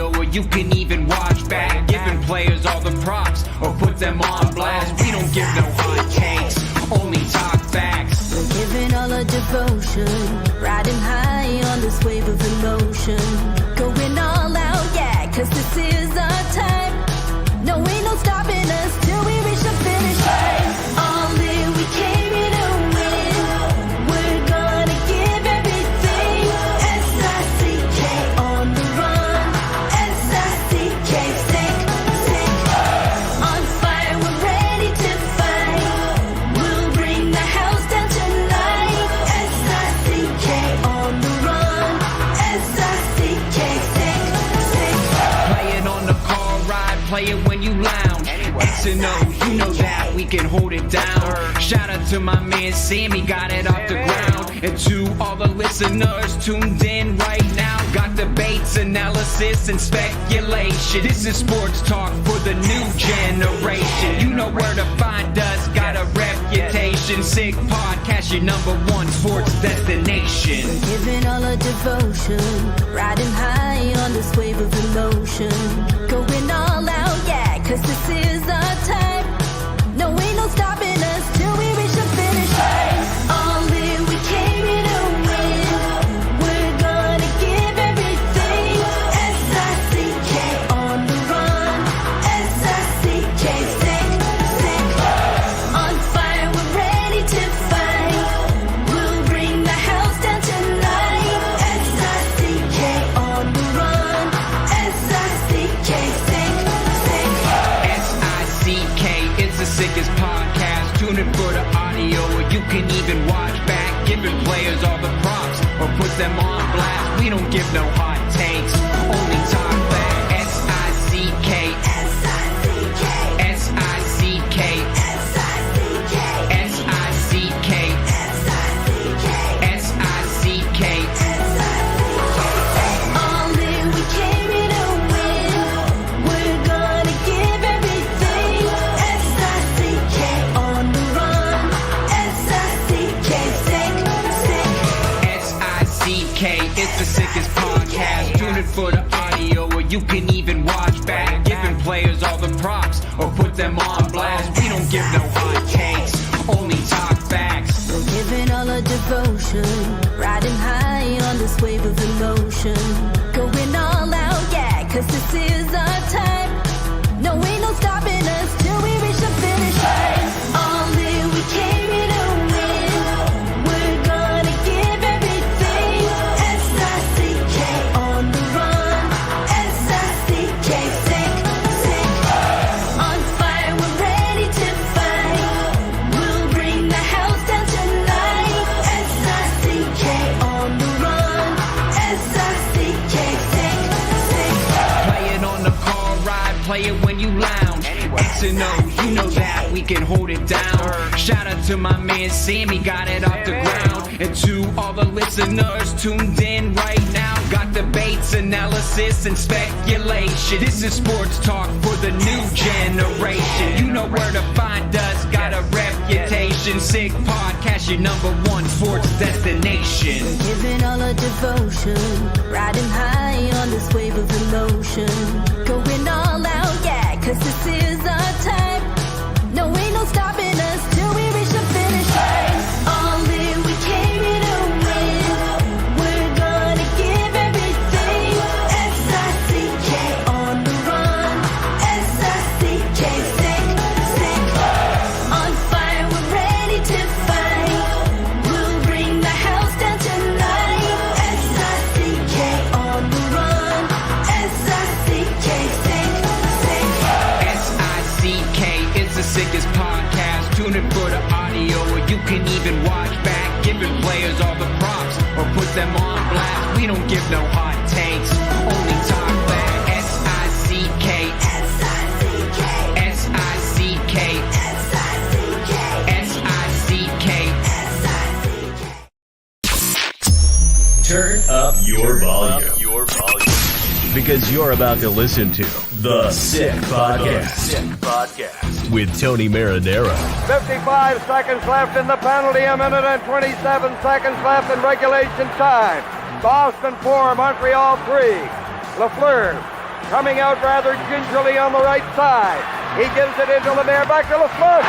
audio, or you can even watch back. Giving players all the props, or put them on blast. We don't give no hot takes, only talk facts. We're giving all our devotion, riding high on this wave of emotion. Going all out, yeah, cause this is our time. No, ain't no stopping us till we reach the finish line. All in, we came here to win. We're gonna give everything. S-I-C-K on the run. S-I-C-K, sick. On fire, we're ready to fight. We'll bring the house down tonight. S-I-C-K on the run. S-I-C-K, sick. Play it on the car ride, play it when you lounge. X and O, you know that we can hold it down. Shout out to my man Sammy, got it off the ground. And to all the listeners tuned in right now, got debates, analysis, and speculation. This is sports talk for the new generation. You know where to find us, got a reputation. Sick podcast, your #1 sports destination. Giving all our devotion, riding high on this wave of emotion. Going all out, yeah, cause this is our time. No, ain't no stopping us till we reach the finish line. All in, we came here to win. We're gonna give everything. S-I-C-K on the run. S-I-C-K, sick. On fire, we're ready to fight. We'll bring the house down tonight. S-I-C-K on the run. S-I-C-K, sick. S-I-C-K is the sickest podcast. Tune in for the audio, or you can even watch back. Giving players all the props, or put them on blast. We don't give no hot takes, only talk facts. S-I-C-K, S-I-C-K, S-I-C-K, S-I-C-K, S-I-C-K, S-I-C-K, All in, we came here to win. We're gonna give everything. S-I-C-K on the run. S-I-C-K, sick. S-I-C-K is the sickest podcast. Tune in for the audio, or you can even watch back. Giving players all the props, or put them on blast. We don't give no hot takes, only talk facts. We're giving all our devotion, riding high on this wave of emotion. Going all out, yeah, cause this is our time. No, ain't no stopping us till we reach the finish line. All in, we came here to win. We're gonna give everything. S-I-C-K on the run. S-I-C-K, sick. On fire, we're ready to fight. We'll bring the house down tonight. S-I-C-K on the run. S-I-C-K, sick. Play it on the car ride, play it when you lounge. X and O, you know that we can hold it down. Shout out to my man Sammy, got it off the ground. And to all the listeners tuned in right now, got debates, analysis, and speculation. This is sports talk for the new generation. You know where to find us, got a reputation. Sick podcast, your #1 sports destination. Giving all our devotion, riding high on this wave of emotion. Going all out, yeah, cause this is our time. No, ain't no stopping us till we reach the finish line. All in, we came here to win. We're gonna give everything. S-I-C-K on the run. S-I-C-K, sick. On fire, we're ready to fight. We'll bring the house down tonight. S-I-C-K on the run. S-I-C-K, sick. S-I-C-K is the sickest podcast. Tune in for the audio, or you can even watch back. Giving players all the props, or put them on blast. We don't give no hot takes, only talk facts. S-I-C-K, S-I-C-K, S-I-C-K, S-I-C-K, S-I-C-K, S-I-C-K. Turn up your volume. Because you're about to listen to The Sick Podcast. With Tony Marinaro. 55 seconds left in the penalty, a minute and 27 seconds left in regulation time. Boston 4, Montreal 3. Lafleur coming out rather gingerly on the right side. He gives it into Lemaire, back to LaFleur.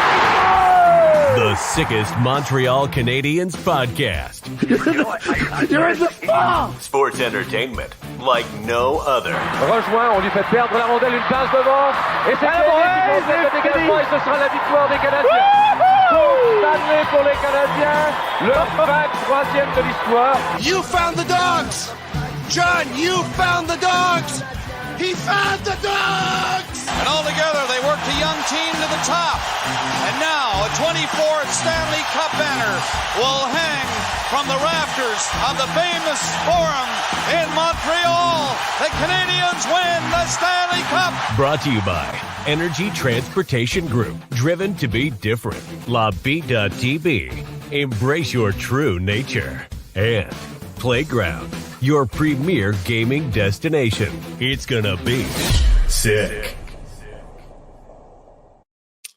The sickest Montreal Canadiens podcast. You're in the fall! Sports entertainment like no other. Rejoint, on lui fait perdre la rondelle, une passe devant. Et c'est le dégagement et ce sera la victoire des Canadiens. Coupe Stanley pour les Canadiens, le 23e de l'histoire. You found the dogs! John, you found the dogs! He found the dogs! And all together, they worked a young team to the top. And now, a 24th Stanley Cup banner will hang from the rafters of the famous Forum in Montreal. The Canadiens win the Stanley Cup! Brought to you by Energy Transportation Group. Driven to be different. La Vida TV. Embrace your true nature. And Playground, your premier gaming destination. It's gonna be sick.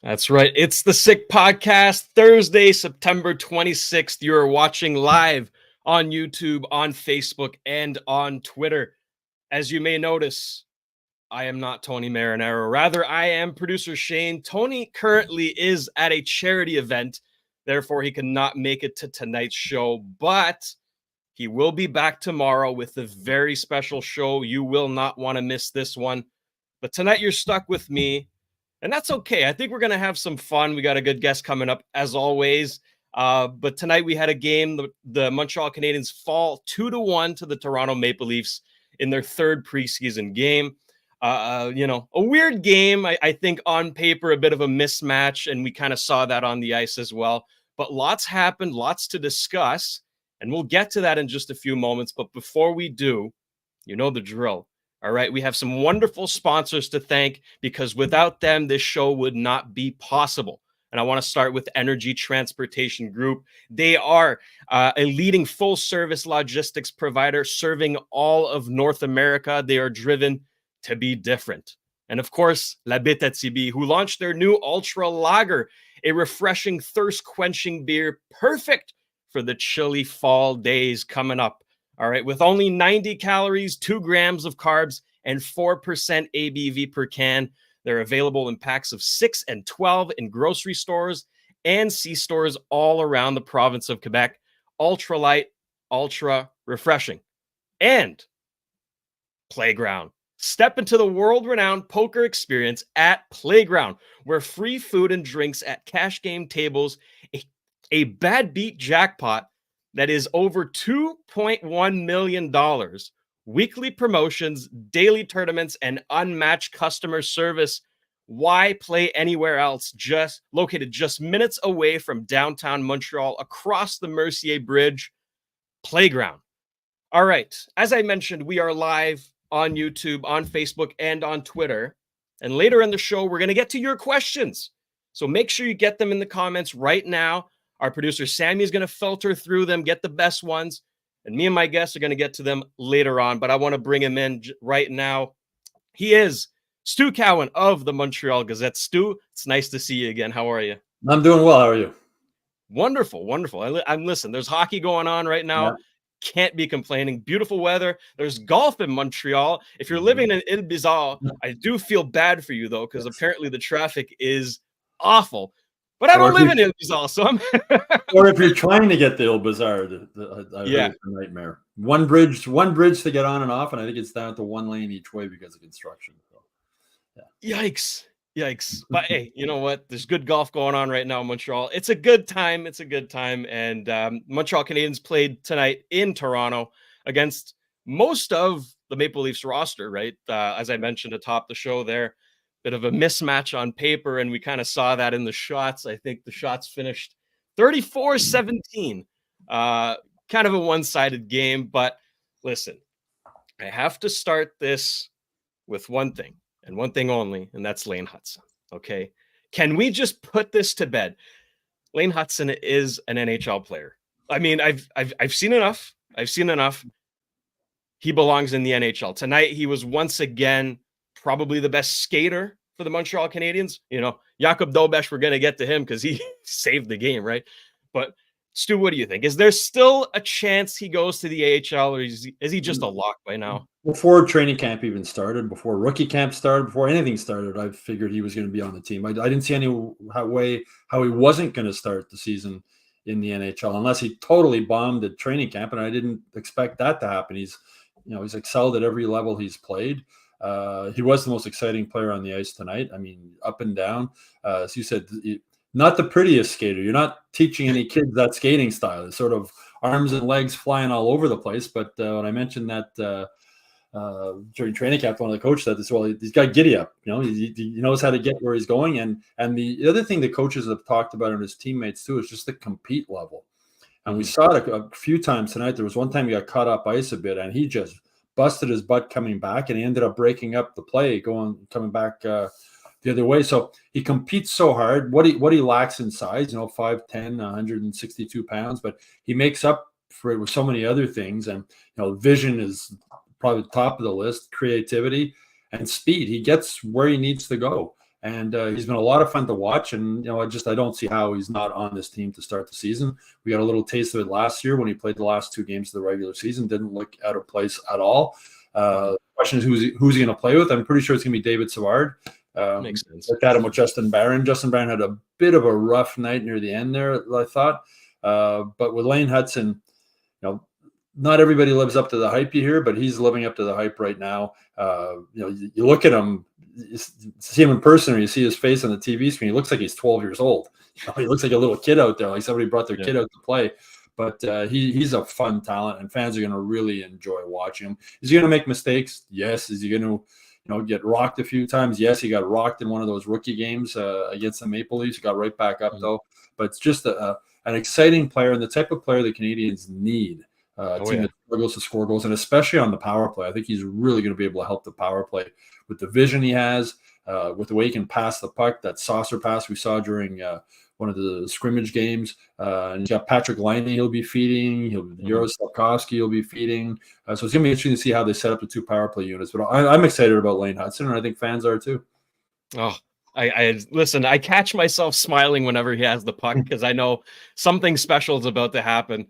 That's right. It's the Sick Podcast, Thursday, September 26th. You're watching live on YouTube, on Facebook, and on Twitter. As you may notice, I am not Tony Marinaro. Rather, I am producer Shayne. Tony currently is at a charity event. Therefore, he cannot make it to tonight's show, but he will be back tomorrow with a very special show. You will not want to miss this one. But tonight you're stuck with me, and that's okay. I think we're going to have some fun. We got a good guest coming up, as always. But tonight we had a game. The Montreal Canadiens fall 2-1 to the Toronto Maple Leafs in their third preseason game. A weird game. I think on paper, a bit of a mismatch, and we kind of saw that on the ice as well. But lots happened, lots to discuss. And we'll get to that in just a few moments. But before we do, you know the drill. All right. We have some wonderful sponsors to thank because without them, this show would not be possible. And I want to start with Energy Transportation Group. They are a leading full service logistics provider serving all of North America. They are driven to be different. And of course, La Bittt at Tibi, who launched their new Ultra Lager, a refreshing thirst quenching beer, perfect for the chilly fall days coming up. All right. With only 90 calories, 2 grams of carbs, and 4% ABV per can. They're available in packs of 6 and 12 in grocery stores and C-stores all around the province of Quebec. Ultra light, ultra refreshing. And Playground. Step into the world-renowned poker experience at Playground, where free food and drinks at cash game tables, a bad beat jackpot that is over $2.1 million, weekly promotions, daily tournaments, and unmatched customer service. Why play anywhere else? Just located just minutes away from downtown Montreal, across the Mercier Bridge. Playground. All right. As I mentioned, we are live on YouTube, on Facebook, and on Twitter. And later in the show, we're going to get to your questions. So make sure you get them in the comments right now. Our producer, Sammy, is going to filter through them, get the best ones. And me and my guests are going to get to them later on. But I want to bring him in right now. He is Stu Cowan of the Montreal Gazette. Stu, it's nice to see you again. How are you? I'm doing well. How are you? Wonderful, wonderful. I'm listen, there's hockey going on right now. Yeah. Can't be complaining. Beautiful weather. There's golf in Montreal. If you're living in Ile Bizarre, I do feel bad for you, though, because apparently the traffic is awful. But I don't live in Ile Bizarre, so I'm... Or if you're trying to get to Ile Bizarre, it's a nightmare. One bridge to get on and off, and I think it's down to 1 lane each way because of construction. So, yeah. Yikes. But hey, you know what? There's good golf going on right now in Montreal. It's a good time. And Montreal Canadiens played tonight in Toronto against most of the Maple Leafs roster, right? As I mentioned atop the show there. Bit of a mismatch on paper, and we kind of saw that in the shots. I think the shots finished 34-17. Kind of a one-sided game, but listen, I have to start this with one thing, and one thing only, and that's Lane Hutson, okay? Can we just put this to bed? Lane Hutson is an NHL player. I mean, I've seen enough. He belongs in the NHL. Tonight, he was once again probably the best skater for the Montreal Canadiens. You know, Jakub Dobes, we're going to get to him because he saved the game, right? But Stu, what do you think? Is there still a chance he goes to the AHL, or is he just a lock by now? Before training camp even started, before rookie camp started, before anything started, I figured he was going to be on the team. I didn't see any way how he wasn't going to start the season in the NHL unless he totally bombed at training camp, and I didn't expect that to happen. He's excelled at every level he's played. He was the most exciting player on the ice tonight. I mean, up and down. As you said, not the prettiest skater. You're not teaching any kids that skating style. It's sort of arms and legs flying all over the place. But when I mentioned that during training camp, one of the coaches said this, well, he's got giddy up. He knows how to get where he's going. And the other thing the coaches have talked about and his teammates too is just the compete level. And we saw it a few times tonight. There was one time he got caught up ice a bit, and he just busted his butt coming back, and he ended up breaking up the play, coming back the other way. So he competes so hard. What he lacks in size, 5'10", 162 pounds, but he makes up for it with so many other things. And vision is probably the top of the list, creativity and speed. He gets where he needs to go. And he's been a lot of fun to watch. And, I don't see how he's not on this team to start the season. We got a little taste of it last year when he played the last 2 games of the regular season. Didn't look out of place at all. The question is, who's he going to play with? I'm pretty sure it's going to be David Savard. Makes sense. Looked at him with Justin Barron. Justin Barron had a bit of a rough night near the end there, I thought. But with Lane Hutson, not everybody lives up to the hype you hear, but he's living up to the hype right now. You look at him, you see him in person, or you see his face on the TV screen. He looks like he's 12 years old. He looks like a little kid out there, like somebody brought their kid out to play. But he's a fun talent, and fans are going to really enjoy watching him. Is he going to make mistakes? Yes. Is he going to get rocked a few times? Yes, he got rocked in one of those rookie games against the Maple Leafs. He got right back up, though. But it's just an exciting player, and the type of player the Canadians need. Team that struggles to score goals, and especially on the power play. I think he's really going to be able to help the power play with the vision he has, with the way he can pass the puck, that saucer pass we saw during one of the scrimmage games. And you got Patrick Laine he'll be feeding. Euro Slavkovsky he'll be feeding. So it's going to be interesting to see how they set up the 2 power play units. But I'm excited about Lane Hutson, and I think fans are too. Oh, I listen, I catch myself smiling whenever he has the puck because I know something special is about to happen.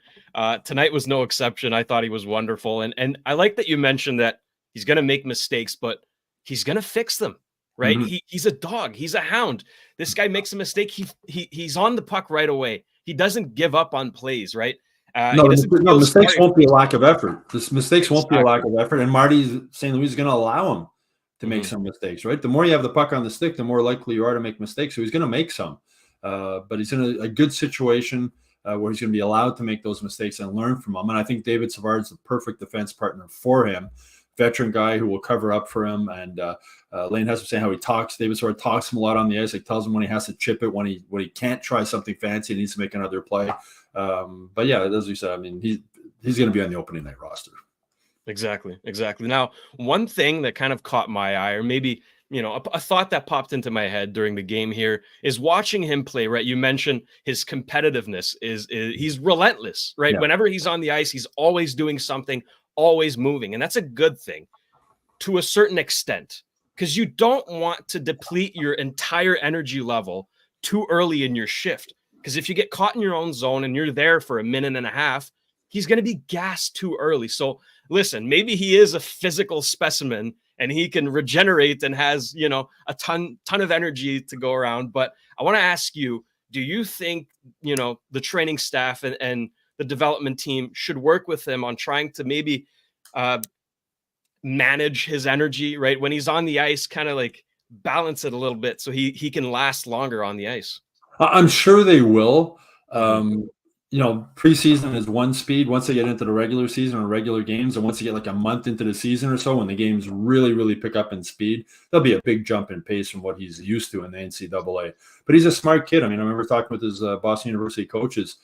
Tonight was no exception. I thought he was wonderful. And I like that you mentioned that he's going to make mistakes, but he's going to fix them, right? Mm-hmm. He's a dog. He's a hound. This guy makes a mistake. He's on the puck right away. He doesn't give up on plays, right? Mistakes won't be a lack of effort. Mistakes won't be a lack of effort. And Marty St. Louis is going to allow him to make some mistakes, right? The more you have the puck on the stick, the more likely you are to make mistakes. So he's going to make some, but he's in a good situation where he's going to be allowed to make those mistakes and learn from them. And I think David Savard's the perfect defense partner for him. Veteran guy who will cover up for him. And Lane has been saying how he talks. David Savard talks him a lot on the ice. Like tells him when he has to chip it, when he can't try something fancy, he needs to make another play. But yeah, as you said, I mean, he's going to be on the opening night roster. Exactly. Now, one thing that kind of caught my eye, or maybe, a thought that popped into my head during the game here is watching him play, right? You mentioned his competitiveness is he's relentless, right? Yeah. Whenever he's on the ice, he's always doing something, always moving. And that's a good thing to a certain extent, because you don't want to deplete your entire energy level too early in your shift. Because if you get caught in your own zone and you're there for a minute and a half, he's going to be gassed too early. So listen, maybe he is a physical specimen and he can regenerate and has, a ton of energy to go around. But I want to ask you, do you think, the training staff and the development team should work with him on trying to maybe manage his energy, right? When he's on the ice, kind of like balance it a little bit so he can last longer on the ice. I'm sure they will. Preseason is one speed. Once they get into the regular season or regular games, and once you get like a month into the season or so, when the games really, really pick up in speed, there'll be a big jump in pace from what he's used to in the NCAA. But he's a smart kid. I mean, I remember talking with his Boston University coaches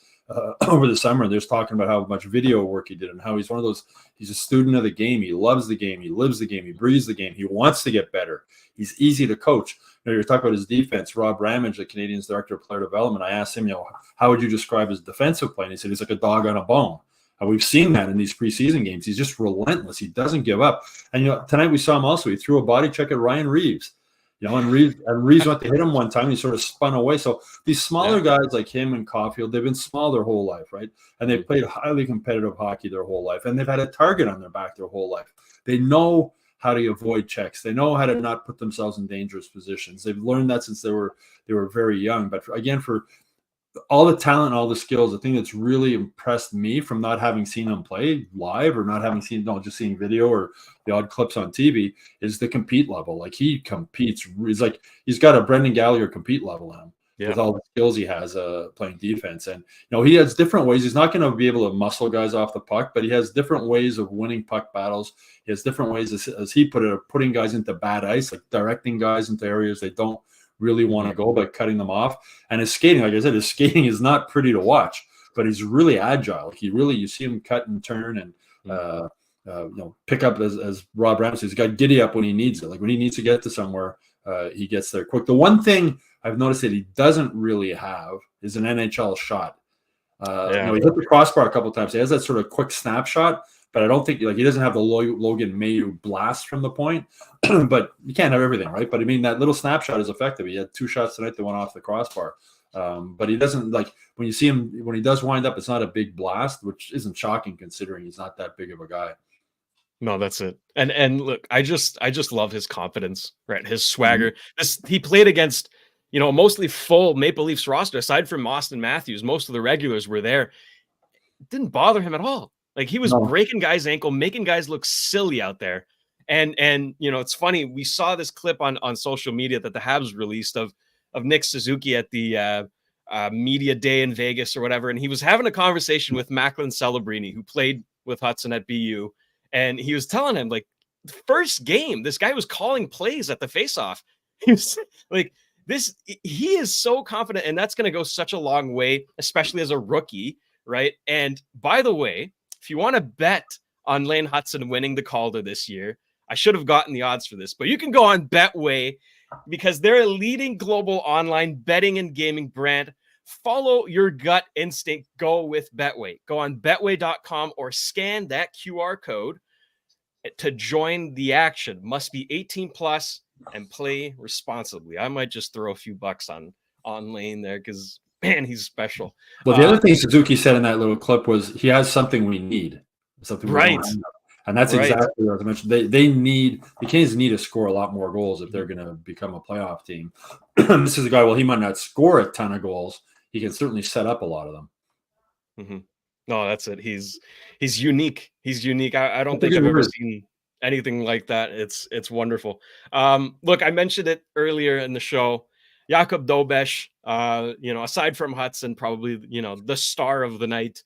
over the summer, and they're talking about how much video work he did and how he's one of those, he's a student of the game. He loves the game. He lives the game. He breathes the game. He wants to get better. He's easy to coach. You're talking about his defense. Rob Ramage, the Canadians director of player development, I asked him, how would you describe his defensive play? And he said, he's like a dog on a bone. And we've seen that in these preseason games. He's just relentless. He doesn't give up. And, tonight we saw him also. He threw a body check at Ryan Reeves. And Reeves went to hit him one time. He sort of spun away. So these smaller guys like him and Caulfield, they've been small their whole life, right? And they've played highly competitive hockey their whole life, and they've had a target on their back their whole life. They know how to avoid checks. They know how to not put themselves in dangerous positions. They've learned that since they were very young. But again, for all the talent and all the skills, the thing that's really impressed me from not having seen him play live or not having seen, just seeing video or the odd clips on TV is the compete level. Like he competes. He's got a Brendan Gallagher compete level in him with all the skills he has playing defense. And, he has different ways. He's not going to be able to muscle guys off the puck, but he has different ways of winning puck battles. He has different ways, as he put it, of putting guys into bad ice, like directing guys into areas they don't really want to go, but cutting them off. And his skating, like I said, his skating is not pretty to watch, but he's really agile. You see him cut and turn and pick up, as Rob Ramsey. He's got giddy up when he needs it. Like when he needs to get to somewhere, he gets there quick. The one thing I've noticed that he doesn't really have is an NHL shot. He hit the crossbar a couple of times. He has that sort of quick snapshot, but I don't think he doesn't have the Logan Mailloux blast from the point. But you can't have everything, right? But I mean, that little snapshot is effective. He had 2 shots tonight that went off the crossbar. But he doesn't, like, when you see him, when he does wind up, it's not a big blast, which isn't shocking considering he's not that big of a guy. No, that's it. And look, I just love his confidence, right? His swagger. He played against, mostly full Maple Leafs roster. Aside from Austin Matthews, most of the regulars were there. It didn't bother him at all. Like he was breaking guys' ankle, making guys look silly out there. And it's funny. We saw this clip on social media that the Habs released of Nick Suzuki at the media day in Vegas or whatever. And he was having a conversation with Macklin Celebrini, who played with Hutson at BU. And he was telling him, like, the first game, this guy was calling plays at the faceoff. He was like, he is so confident, and that's going to go such a long way, especially as a rookie, right? And by the way, if you want to bet on Lane Hutson winning the Calder this year, I should have gotten the odds for this, but you can go on Betway because they're a leading global online betting and gaming brand. Follow your gut instinct. Go with Betway. Go on betway.com or scan that QR code to join the action. Must be 18 plus and play responsibly. I might just throw a few bucks on Lane there because, man, he's special. Well, the other thing Suzuki said in that little clip was he has something we need. Something right. And that's exactly what I mentioned. The Canadiens need to score a lot more goals if they're going to become a playoff team. This is a guy, he might not score a ton of goals. He can certainly set up a lot of them. Mm-hmm. No, that's it. He's unique. He's unique. I don't think I've ever seen anything like that. It's wonderful. Look, I mentioned it earlier in the show. Jakub Dobes, aside from Hutson, probably, the star of the night.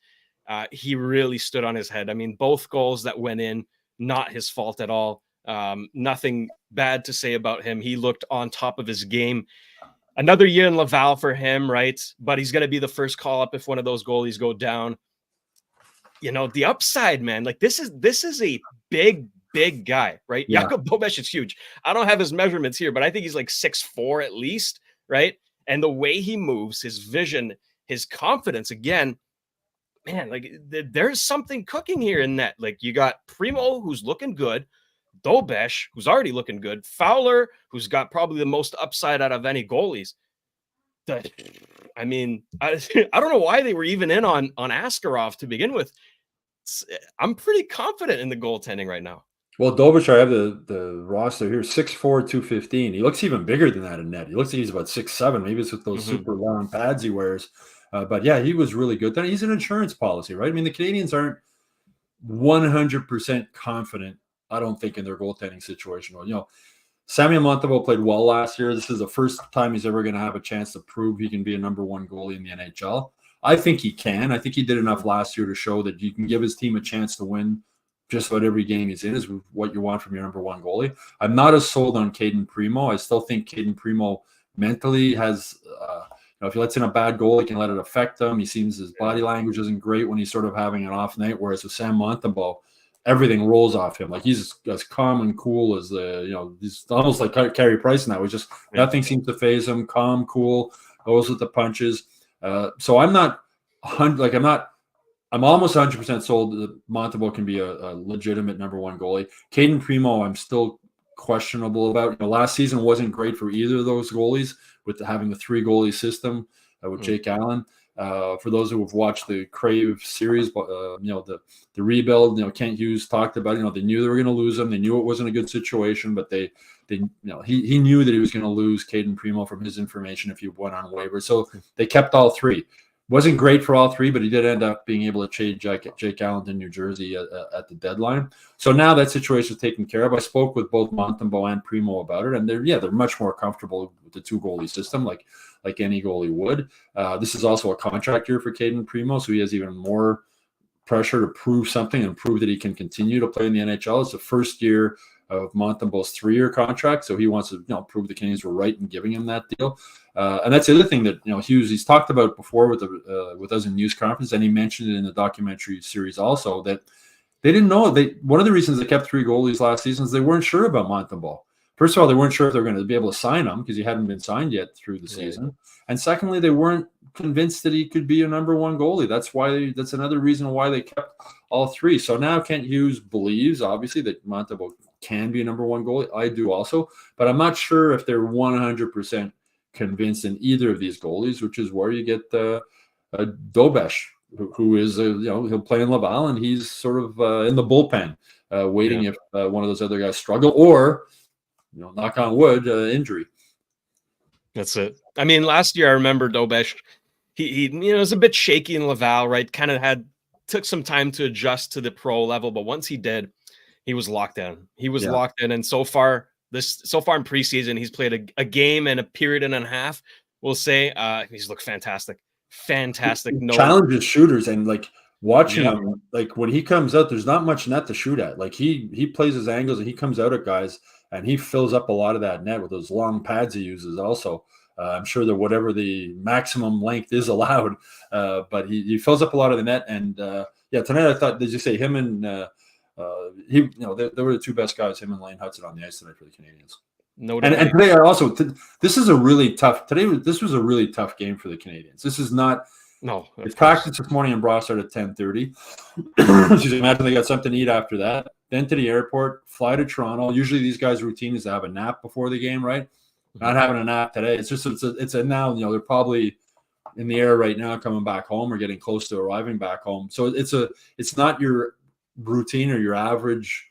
He really stood on his head. I mean, both goals that went in, not his fault at all. Nothing bad to say about him. He looked on top of his game. Another year in Laval for him, right? But he's going to be the first call up if one of those goalies go down. The upside, man, like this is a big guy, right? Yeah. Jakub Dobes is huge. I don't have his measurements here, but I think he's like 6'4" at least, right? And the way he moves, his vision, his confidence, again, man, like there's something cooking here in net. Like you got Primo, who's looking good, Dobes, who's already looking good, Fowler, who's got probably the most upside out of any goalies. I mean, I don't know why they were even in on Askarov to begin with. I'm pretty confident in the goaltending right now. Well, Dobes, I have the roster here, 6'4", 215. He looks even bigger than that in net. He looks like he's about 6'7". Maybe it's with those super long pads he wears. But yeah, he was really good. Then he's an insurance policy, right? I mean, the Canadiens aren't 100% confident, I don't think, in their goaltending situation. Samuel Montembeault played well last year. This is the first time he's ever going to have a chance to prove he can be a number one goalie in the NHL. I think he can. I think he did enough last year to show that you can give his team a chance to win just about every game he's in is what you want from your number one goalie. I'm not as sold on Caden Primo. I still think Caden Primo mentally has if he lets in a bad goal, he can let it affect him. He seems his body language isn't great when he's sort of having an off night, whereas with Sam Montembeault, everything rolls off him. Like he's as calm and cool as he's almost like Carey Price in that. Was just nothing seems to phase him. Calm, cool, goes with the punches. So I'm not I'm almost 100% sold that Montembeault can be a legitimate number one goalie. Caden Primo, I'm still questionable about. Last season wasn't great for either of those goalies with having the 3 goalie system with Jake Allen. For those who have watched the Crave series, the rebuild, Kent Hughes talked about, they knew they were going to lose him. They knew it wasn't a good situation, but he knew that he was going to lose Caden Primo from his information if he went on waivers. So they kept all 3. Wasn't great for all 3, but he did end up being able to trade Jake Allen to New Jersey at the deadline. So now that situation is taken care of. I spoke with both Montembeault and Primo about it, and they're much more comfortable with the 2 goalie system, like any goalie would. This is also a contract year for Caden Primo, so he has even more pressure to prove something and prove that he can continue to play in the NHL. It's the first year of Montembeault's 3-year contract, so he wants to prove the Canadiens were right in giving him that deal. And that's the other thing that Hughes, he's talked about before with us in news conference, and he mentioned it in the documentary series also, that they didn't know. One of the reasons they kept 3 goalies last season is they weren't sure about Montembeault. First of all, they weren't sure if they were going to be able to sign him because he hadn't been signed yet through the season. And secondly, they weren't convinced that he could be a number 1 goalie. That's another reason why they kept all 3. So now Kent Hughes believes, obviously, that Montembeault can be a number 1 goalie. I do also, but I'm not sure if they're 100% convinced in either of these goalies, which is where you get Dobes, who is he'll play in Laval, and he's sort of in the bullpen, waiting if one of those other guys struggle or knock on wood, injury. That's it. I mean, last year I remember Dobes, he was a bit shaky in Laval, right? Kind of took some time to adjust to the pro level, but once he did, he was locked in. He was locked in, and so far in preseason, he's played a game and a period and a half. We'll say he's looked fantastic. No challenges shooters, and watching him, when he comes out, there's not much net to shoot at. He plays his angles and he comes out at guys, and he fills up a lot of that net with those long pads he uses. Also, I'm sure that whatever the maximum length is allowed, but he fills up a lot of the net. And tonight I thought, did you say him and they were the 2 best guys, him and Lane Hutson, on the ice tonight for the Canadiens. No doubt. And today this was a really tough game for the Canadiens. This is not. No, it's practice this morning in Brossard at 10:30. Imagine they got something to eat after that. Then to the airport, fly to Toronto. Usually these guys' routine is to have a nap before the game, right? Not having a nap today. It's now they're probably in the air right now, coming back home or getting close to arriving back home. So it's not your routine or your average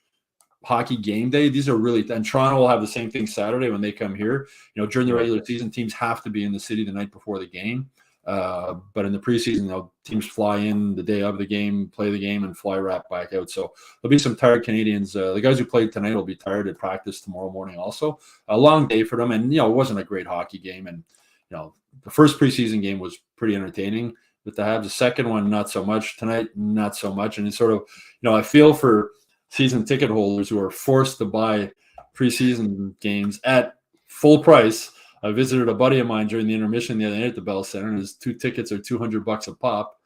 hockey game day. These are really, and Toronto will have the same thing Saturday when they come here. During the regular season, teams have to be in the city the night before the game. But in the preseason, teams fly in the day of the game, play the game, and fly right back out. So there'll be some tired Canadians. The guys who played tonight will be tired at practice tomorrow morning also. A long day for them, and it wasn't a great hockey game. And the first preseason game was pretty entertaining with the Habs. The second one, not so much. Tonight, not so much. And it's sort of, I feel for season ticket holders who are forced to buy preseason games at full price. I visited a buddy of mine during the intermission the other night at the Bell Center, and his 2 tickets are $200 a pop.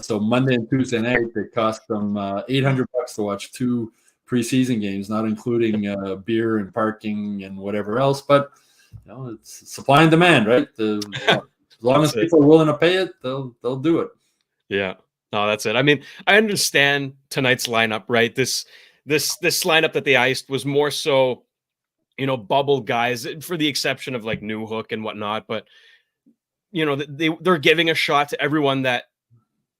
So Monday and Tuesday night, it cost them $800 to watch 2 preseason games, not including beer and parking and whatever else. But it's supply and demand, right? As long as people are willing to pay it, they'll do it. Yeah. No, that's it. I mean, I understand tonight's lineup, right? This lineup that they iced was more so, bubble guys, for the exception of Newhook and whatnot. But they're giving a shot to everyone that,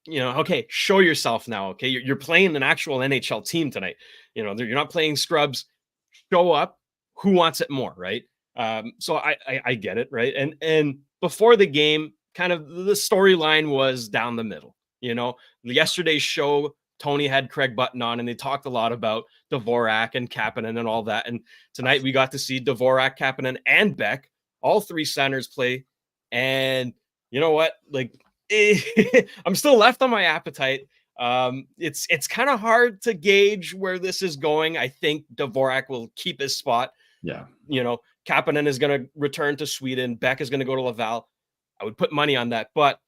okay, show yourself now. Okay, you're playing an actual NHL team tonight. You're not playing scrubs. Show up. Who wants it more, right? So I get it, right? And before the game, kind of the storyline was down the middle. Yesterday's show, Tony had Craig Button on, and they talked a lot about Dvorak and Kapanen and all that. And tonight we got to see Dvorak, Kapanen, and Beck, all 3 centers play. And you know what? I'm still left on my appetite. It's kind of hard to gauge where this is going. I think Dvorak will keep his spot. Yeah. Kapanen is going to return to Sweden. Beck is going to go to Laval. I would put money on that. But,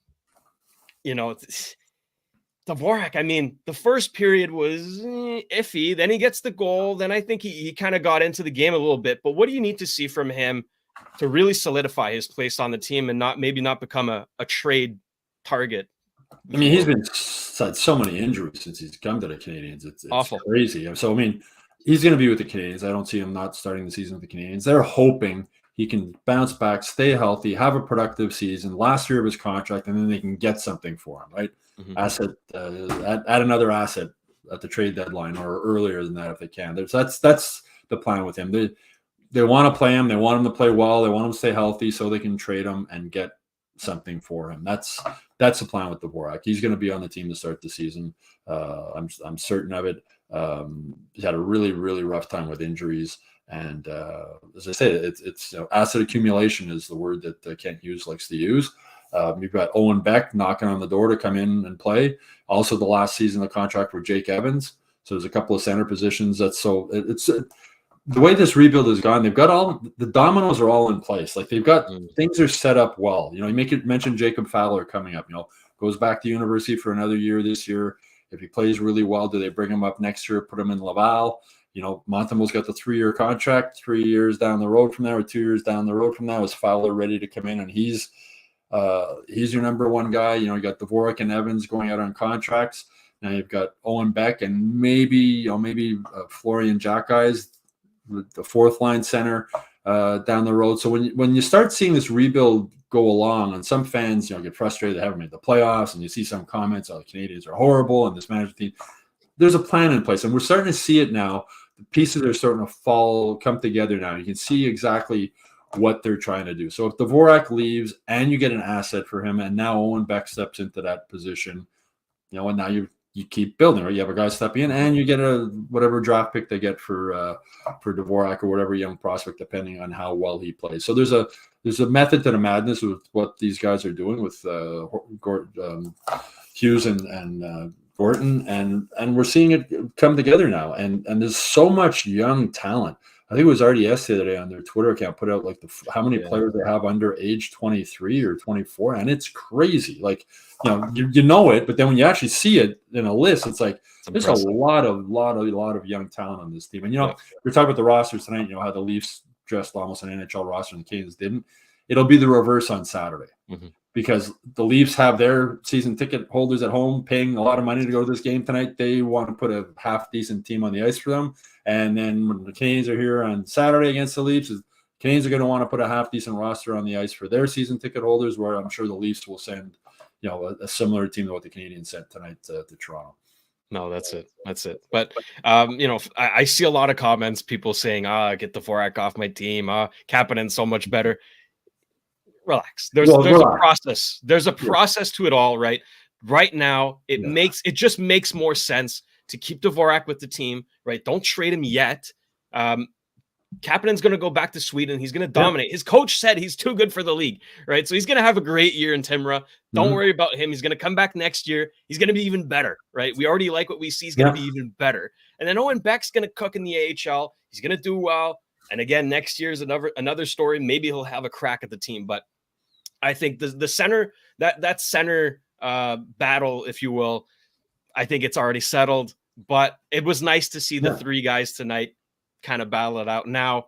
Dvorak, I mean, the first period was iffy. Then he gets the goal. Then I think he kind of got into the game a little bit. But what do you need to see from him to really solidify his place on the team and not become a trade target? I mean, he's had so many injuries since he's come to the Canadiens. It's awful, crazy. So, I mean, He's going to be with the Canadiens. I don't see him not starting the season with the Canadiens. They're hoping he can bounce back, stay healthy, have a productive season, last year of his contract, and then they can get something for him, right? Mhm. Asset, add another asset at the trade deadline or earlier than that if they can. That's the plan with him. They want to play him. They want him to play well. They want him to stay healthy so they can trade him and get something for him. That's the plan with Dvorak. He's going to be on the team to start the season. I'm certain of it. He's had a really, really rough time with injuries. And as I say, it's asset accumulation is the word that Kent Hughes likes to use. You've got Owen Beck knocking on the door to come in and play. Also, the last season of the contract for Jake Evans. So there's a couple of center positions. It's the way this rebuild has gone. They've got all the dominoes are all in place. Like they've got things are set up well. You mention Jacob Fowler coming up. Goes back to university for another year this year. If he plays really well, do they bring him up next year? Put him in Laval. Montembeault's got the 3-year contract. 3 years down the road from there, or 2 years down the road from now, is Fowler ready to come in? And he's your number one guy. You got Dvorak and Evans going out on contracts. Now you've got Owen Beck and maybe Florian Jacquez, the fourth line center down the road. So when you start seeing this rebuild go along, and some fans get frustrated they haven't made the playoffs, and you see some comments, the Canadiens are horrible and this management team. There's a plan in place, and we're starting to see it now. The pieces are starting to come together now. You can see exactly what they're trying to do. So if Dvorak leaves and you get an asset for him, and now Owen Beck steps into that position, and now you keep building, right? You have a guy step in, and you get whatever draft pick they get for Dvorak or whatever young prospect, depending on how well he plays. So there's a method to the madness with what these guys are doing with Hughes and Gorton, and we're seeing it come together now. And there's so much young talent. I think it was RDS the other day on their Twitter account put out how many players they have under age 23 or 24, and it's crazy. Like you know it, but then when you actually see it in a list, it's like there's a lot of young talent on this team. And we're talking about the rosters tonight. How the Leafs dressed almost an NHL roster and the Canes didn't. It'll be the reverse on Saturday. Mm-hmm. Because the Leafs have their season ticket holders at home paying a lot of money to go to this game tonight. They want to put a half-decent team on the ice for them. And then when the Canadiens are here on Saturday against the Leafs, the Canadiens are going to want to put a half-decent roster on the ice for their season ticket holders, where I'm sure the Leafs will send a similar team to what the Canadiens sent tonight to Toronto. No, that's it. But, I see a lot of comments, people saying, get the Dvorak off my team. Kapanen's so much better. Relax. There's a process. There's a process to it all, right? Right now, it just makes more sense to keep Dvorak with the team, right? Don't trade him yet. Kapanen's going to go back to Sweden. He's going to dominate. His coach said he's too good for the league, right? So he's going to have a great year in Timrå. Don't worry about him. He's going to come back next year. He's going to be even better, right? We already like what we see. He's going to be even better. And then Owen Beck's going to cook in the AHL. He's going to do well. And again, next year is another story. Maybe he'll have a crack at the team, but I think the center, that center battle, if you will, I think it's already settled. But it was nice to see the three guys tonight kind of battle it out. Now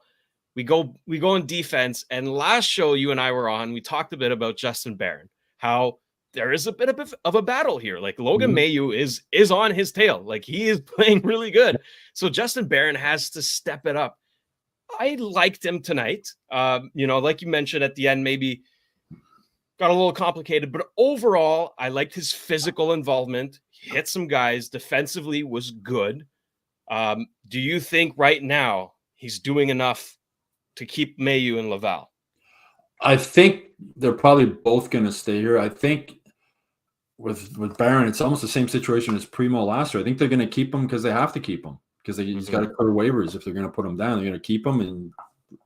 we go in defense. And last show you and I were on, we talked a bit about Justin Barron, how there is a bit of a battle here. Like Logan Mailloux is on his tail. Like he is playing really good. So Justin Barron has to step it up. I liked him tonight. Like you mentioned at the end, maybe got a little complicated, but overall, I liked his physical involvement. He hit some guys. Defensively was good. Do you think right now he's doing enough to keep Mailloux in Laval? I think they're probably both going to stay here. I think with Barron, it's almost the same situation as Primo last year. I think they're going to keep him because they have to keep him, because he's got to clear waivers if they're going to put him down. They're going to keep him and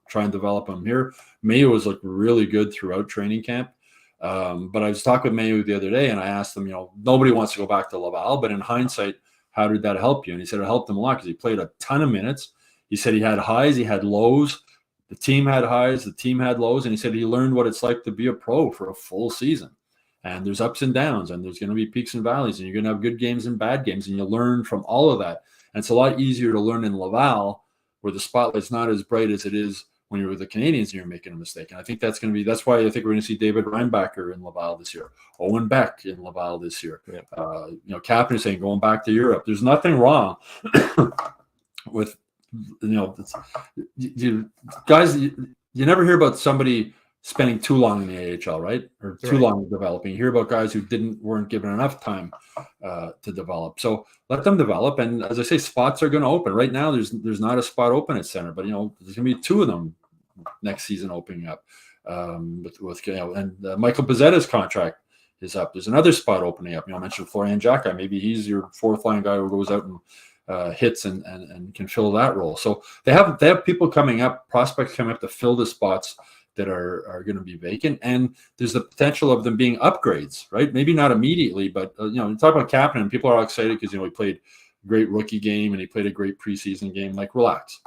try and develop him here. Mailloux was really good throughout training camp. But I was talking with Mailloux the other day, and I asked him, nobody wants to go back to Laval, but in hindsight, how did that help you? And he said it helped him a lot because he played a ton of minutes. He said he had highs, he had lows. The team had highs, the team had lows, and he said he learned what it's like to be a pro for a full season. And there's ups and downs, and there's going to be peaks and valleys, and you're going to have good games and bad games, and you learn from all of that. And it's a lot easier to learn in Laval, where the spotlight's not as bright as it is when you're with the Canadiens and you're making a mistake. And I think that's why I think we're going to see David Reinbacher in Laval this year, Owen Beck in Laval this year. Yeah. Kapanen saying going back to Europe. There's nothing wrong with guys, you never hear about somebody spending too long in the AHL, right? Or too long developing. You hear about guys who weren't given enough time to develop. So let them develop. And as I say, spots are going to open. Right now, there's not a spot open at center, but there's going to be 2 of them next season opening up. And Michael Pizzetta's contract is up. There's another spot opening up. I mentioned Florian Jacka. Maybe he's your 4th line guy who goes out and hits and can fill that role. So they have people coming up, prospects coming up to fill the spots that are going to be vacant, and there's the potential of them being upgrades, right? Maybe not immediately, but you talk about Kapanen, people are all excited because he played a great rookie game and he played a great preseason game. Like relax.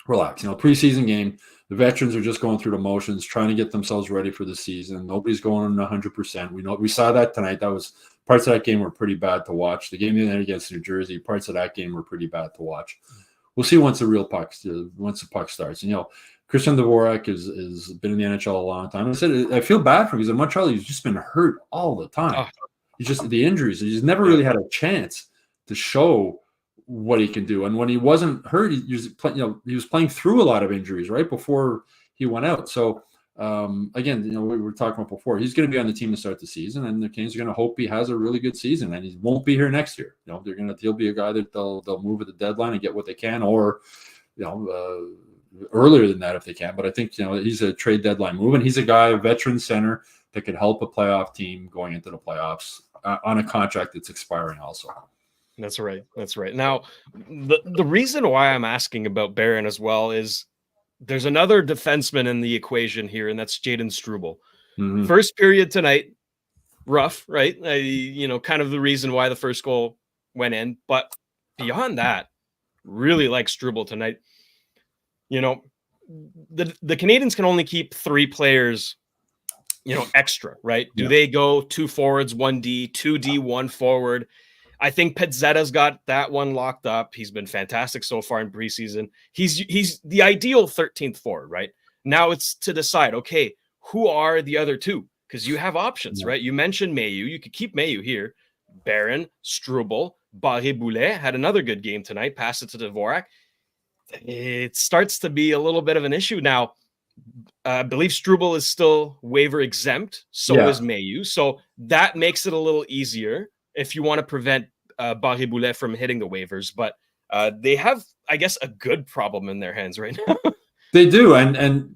Preseason game, the veterans are just going through the motions, trying to get themselves ready for the season. Nobody's going 100%. We saw that tonight. Parts of that game were pretty bad to watch. The game the other night against New Jersey, parts of that game were pretty bad to watch. We'll see once the puck starts. And Christian Dvorak has been in the NHL a long time. I feel bad for him because in Montreal he's just been hurt all the time. He's just the injuries. He's never really had a chance to show what he can do. And when he wasn't hurt, he was playing through a lot of injuries right before he went out. So again, we were talking about before, he's going to be on the team to start the season, and the Canes are going to hope he has a really good season, and he won't be here next year. He'll be a guy that they'll move at the deadline and get what they can, or earlier than that if they can. But I think he's a trade deadline move, and he's a guy, a veteran center that could help a playoff team going into the playoffs on a contract that's expiring also. That's right. Now, the reason why I'm asking about Barron as well is there's another defenseman in the equation here, and that's Jayden Struble. Mm-hmm. First period tonight, rough, right? Kind of the reason why the first goal went in. But beyond that, really like Struble tonight. The Canadiens can only keep 3 players, extra, right? Do they go 2 forwards, 1 D, 2 D, 1 forward? I think Pizzetta's got that one locked up. He's been fantastic so far in preseason. He's the ideal 13th forward, right? Now it's to decide, okay, who are the other 2? Because you have options, right? You mentioned Mailloux. You could keep Mailloux here. Barron, Struble, Barré-Boulet had another good game tonight. Pass it to Dvorak. It starts to be a little bit of an issue now. I believe Struble is still waiver exempt. So is Mailloux. So that makes it a little easier if you want to prevent Barré-Boulet from hitting the waivers. But they have, I guess, a good problem in their hands right now. They do. And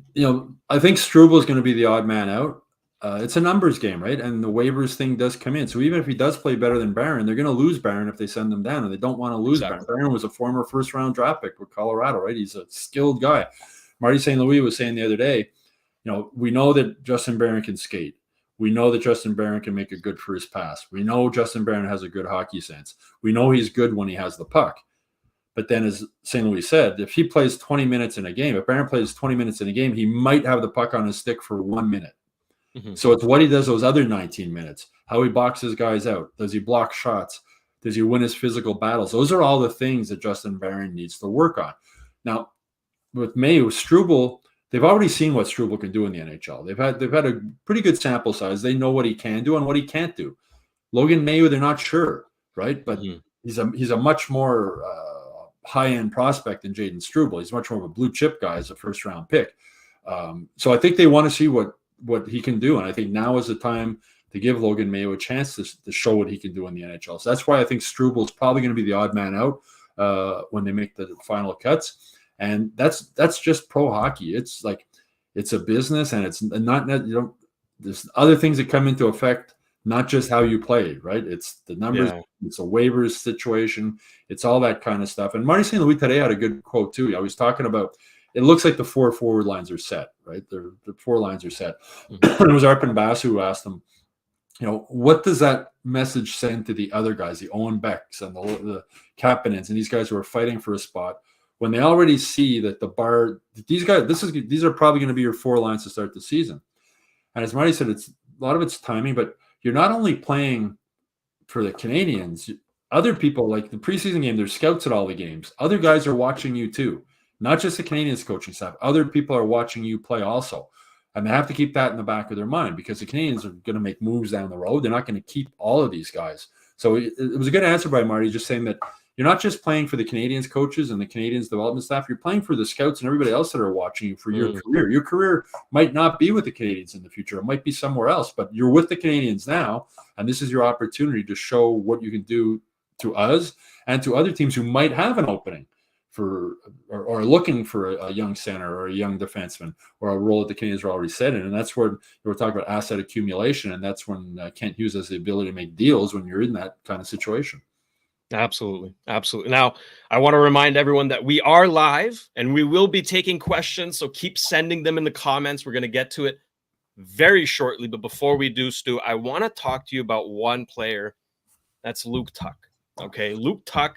I think Struble is going to be the odd man out. It's a numbers game, right? And the waivers thing does come in. So even if he does play better than Barron, they're going to lose Barron if they send him down, and they don't want to lose Barron. Barron was a former first-round draft pick with Colorado, right? He's a skilled guy. Marty St. Louis was saying the other day, we know that Justin Barron can skate. We know that Justin Barron can make a good first pass. We know Justin Barron has a good hockey sense. We know he's good when he has the puck. But then, as St. Louis said, if he plays 20 minutes in a game, if Barron plays 20 minutes in a game, he might have the puck on his stick for 1 minute. Mm-hmm. So it's what he does those other 19 minutes, how he boxes guys out. Does he block shots? Does he win his physical battles? Those are all the things that Justin Barron needs to work on. Now, with Mailloux, Struble, they've already seen what Struble can do in the NHL. They've had a pretty good sample size. They know what he can do and what he can't do. Logan Mailloux, they're not sure, right? But he's a much more high-end prospect than Jayden Struble. He's much more of a blue chip guy as a first-round pick. So I think they want to see what he can do, and I think now is the time to give Logan Mailloux a chance to show what he can do in the NHL. So that's why I think Struble is probably going to be the odd man out when they make the final cuts. And that's just pro hockey. It's like it's a business, and it's not there's other things that come into effect, not just how you play, right? It's the numbers, it's a waivers situation, it's all that kind of stuff. And Marty St. Louis today had a good quote too. I was talking about it looks like the 4 forward lines are set, right? The 4 lines are set. Mm-hmm. It was Arpon Basu who asked them, what does that message send to the other guys, the Owen Becks and the Kapanens and these guys who are fighting for a spot, when they already see that these are probably going to be your 4 lines to start the season. And as Marty said, a lot of it's timing, but you're not only playing for the Canadians, other people, like the preseason game, there's scouts at all the games. Other guys are watching you too. Not just the Canadiens coaching staff. Other people are watching you play also. And they have to keep that in the back of their mind because the Canadiens are going to make moves down the road. They're not going to keep all of these guys. So it was a good answer by Marty, just saying that, you're not just playing for the Canadians coaches and the Canadians development staff. You're playing for the scouts and everybody else that are watching you for your career. Your career might not be with the Canadians in the future. It might be somewhere else, but you're with the Canadians now. And this is your opportunity to show what you can do to us and to other teams who might have an opening for or looking for a young center or a young defenseman or a role that the Canadians are already set in. And that's where we're talking about asset accumulation. And that's when Kent Hughes has the ability to make deals when you're in that kind of situation. Absolutely. Absolutely. Now, I want to remind everyone that we are live and we will be taking questions. So keep sending them in the comments. We're going to get to it very shortly. But before we do, Stu, I want to talk to you about one player. That's Luke Tuch. Okay. Luke Tuch.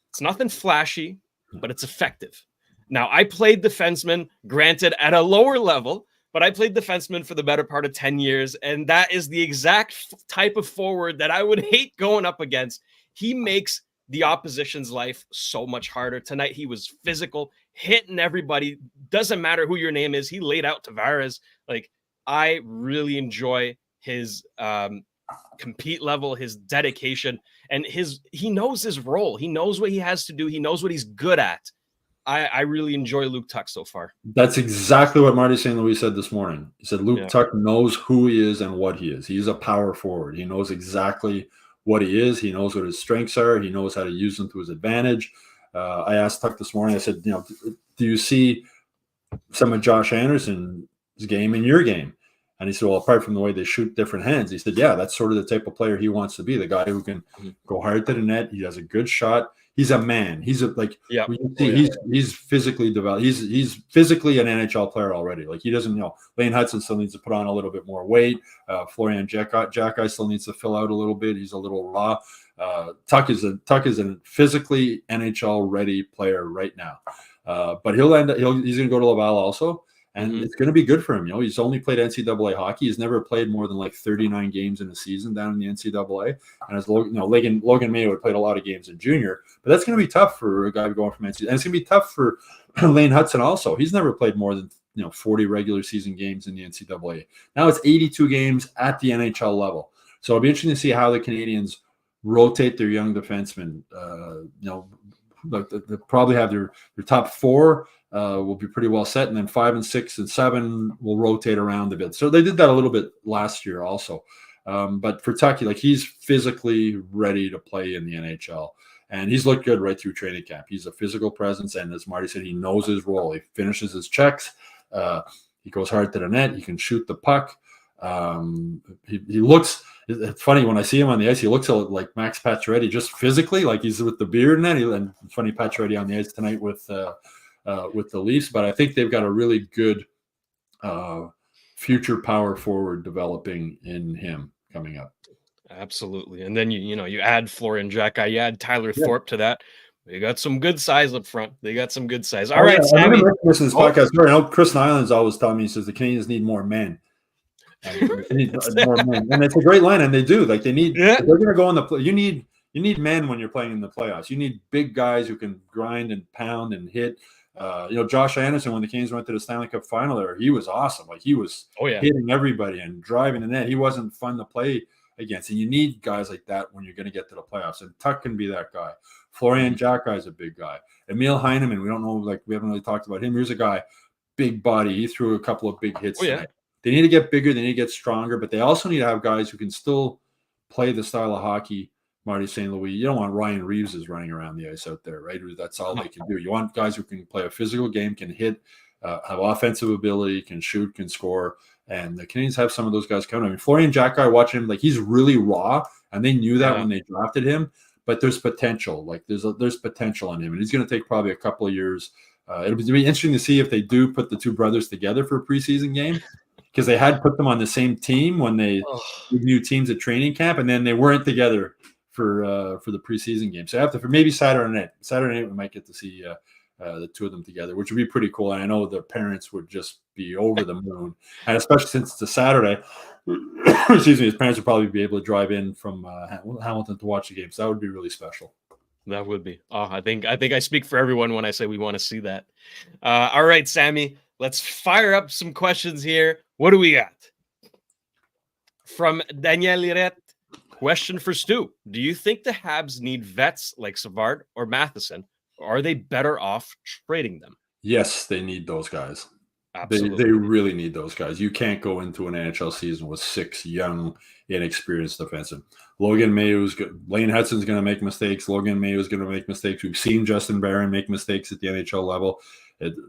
It's nothing flashy, but it's effective. Now, I played defenseman, granted at a lower level, but I played defenseman for the better part of 10 years. And that is the exact type of forward that I would hate going up against. He makes the opposition's life so much harder. Tonight, he was physical, hitting everybody. Doesn't matter who your name is. He laid out Tavares. Like, I really enjoy his compete level, his dedication, and he knows his role. He knows what he has to do. He knows what he's good at. I really enjoy Luke Tuch so far. That's exactly what Marty St. Louis said this morning. He said Luke Tuch knows who he is and what he is. He's a power forward. He knows exactly what he is. He knows what his strengths are. He knows how to use them to his advantage. I asked Tuch this morning, I said, do you see some of Josh Anderson's game in your game? And he said, well, apart from the way they shoot different hands, he said, yeah, that's sort of the type of player he wants to be, the guy who can go hard to the net. He has a good shot. He's a man. He's he's physically developed. He's physically an NHL player already. Like, he doesn't, Lane Hutson still needs to put on a little bit more weight. Florian Jack still needs to fill out a little bit. He's a little raw. Tuch is a physically NHL ready player right now. But he's going to go to Laval also. And it's going to be good for him. He's only played NCAA hockey. He's never played more than like 39 games in a season down in the NCAA. And as Logan Mayo had played a lot of games in junior, but that's going to be tough for a guy going from NCAA. And it's going to be tough for Lane Hutson also. He's never played more than 40 regular season games in the NCAA. Now it's 82 games at the NHL level. So it'll be interesting to see how the Canadians rotate their young defensemen. They probably have their top four. Will be pretty well set, and then 5 and 6 and 7 will rotate around a bit. So they did that a little bit last year also. But for Tuch, he's physically ready to play in the NHL, and he's looked good right through training camp. He's a physical presence, and as Marty said, he knows his role. He finishes his checks. He goes hard to the net. He can shoot the puck. He looks. It's funny when I see him on the ice. He looks like Max Pacioretty, just physically, like he's with the beard and that. And funny Pacioretty on the ice tonight with the Leafs, but I think they've got a really good future power forward developing in him coming up. Absolutely. And then you add Florian Jack, you add Tyler Thorpe to that. They got some good size up front. They got some good size. All right, Sammy. This is podcast. I know Chris Nyland's always telling me, he says the Canadians need more men. They need more men, and it's a great line, and they do. Like, they need. They're going to go in the play. You need men when you're playing in the playoffs. You need big guys who can grind and pound and hit. Josh Anderson, when the Canadians went to the Stanley Cup final there, he was awesome. Like, he was hitting everybody and driving the net. He wasn't fun to play against. And you need guys like that when you're going to get to the playoffs. And Tuch can be that guy. Florian Jack is a big guy. Emil Heineman, we don't know, we haven't really talked about him. Here's a guy, big body. He threw a couple of big hits tonight. They need to get bigger. They need to get stronger. But they also need to have guys who can still play the style of hockey Marty St. Louis. You don't want Ryan Reeves running around the ice out there, right? That's all they can do. You want guys who can play a physical game, can hit, have offensive ability, can shoot, can score. And the Canadians have some of those guys coming. I mean, Florian Jack, watching him, he's really raw, and they knew that when they drafted him. But there's potential. There's potential in him, and he's going to take probably a couple of years. It'll be interesting to see if they do put the two brothers together for a preseason game, because they had put them on the same team when they new teams at training camp, and then they weren't together for the preseason game. So after maybe Saturday night we might get to see the two of them together, which would be pretty cool. And I know the parents would just be over the moon, and especially since it's a Saturday. Excuse me, his parents would probably be able to drive in from Hamilton to watch the game. So that would be really special. That would be. I think I speak for everyone when I say we want to see that. All right, Sammy, let's fire up some questions here. What do we got? From Daniel Liret. Question for Stu. Do you think the Habs need vets like Savard or Matheson, or are they better off trading them? Yes, they need those guys. Absolutely. They really need those guys. You can't go into an NHL season with 6 young, inexperienced defensemen. Logan Mayhew's good. Lane Hutson's going to make mistakes. Logan Mayhew's going to make mistakes. We've seen Justin Barron make mistakes at the NHL level.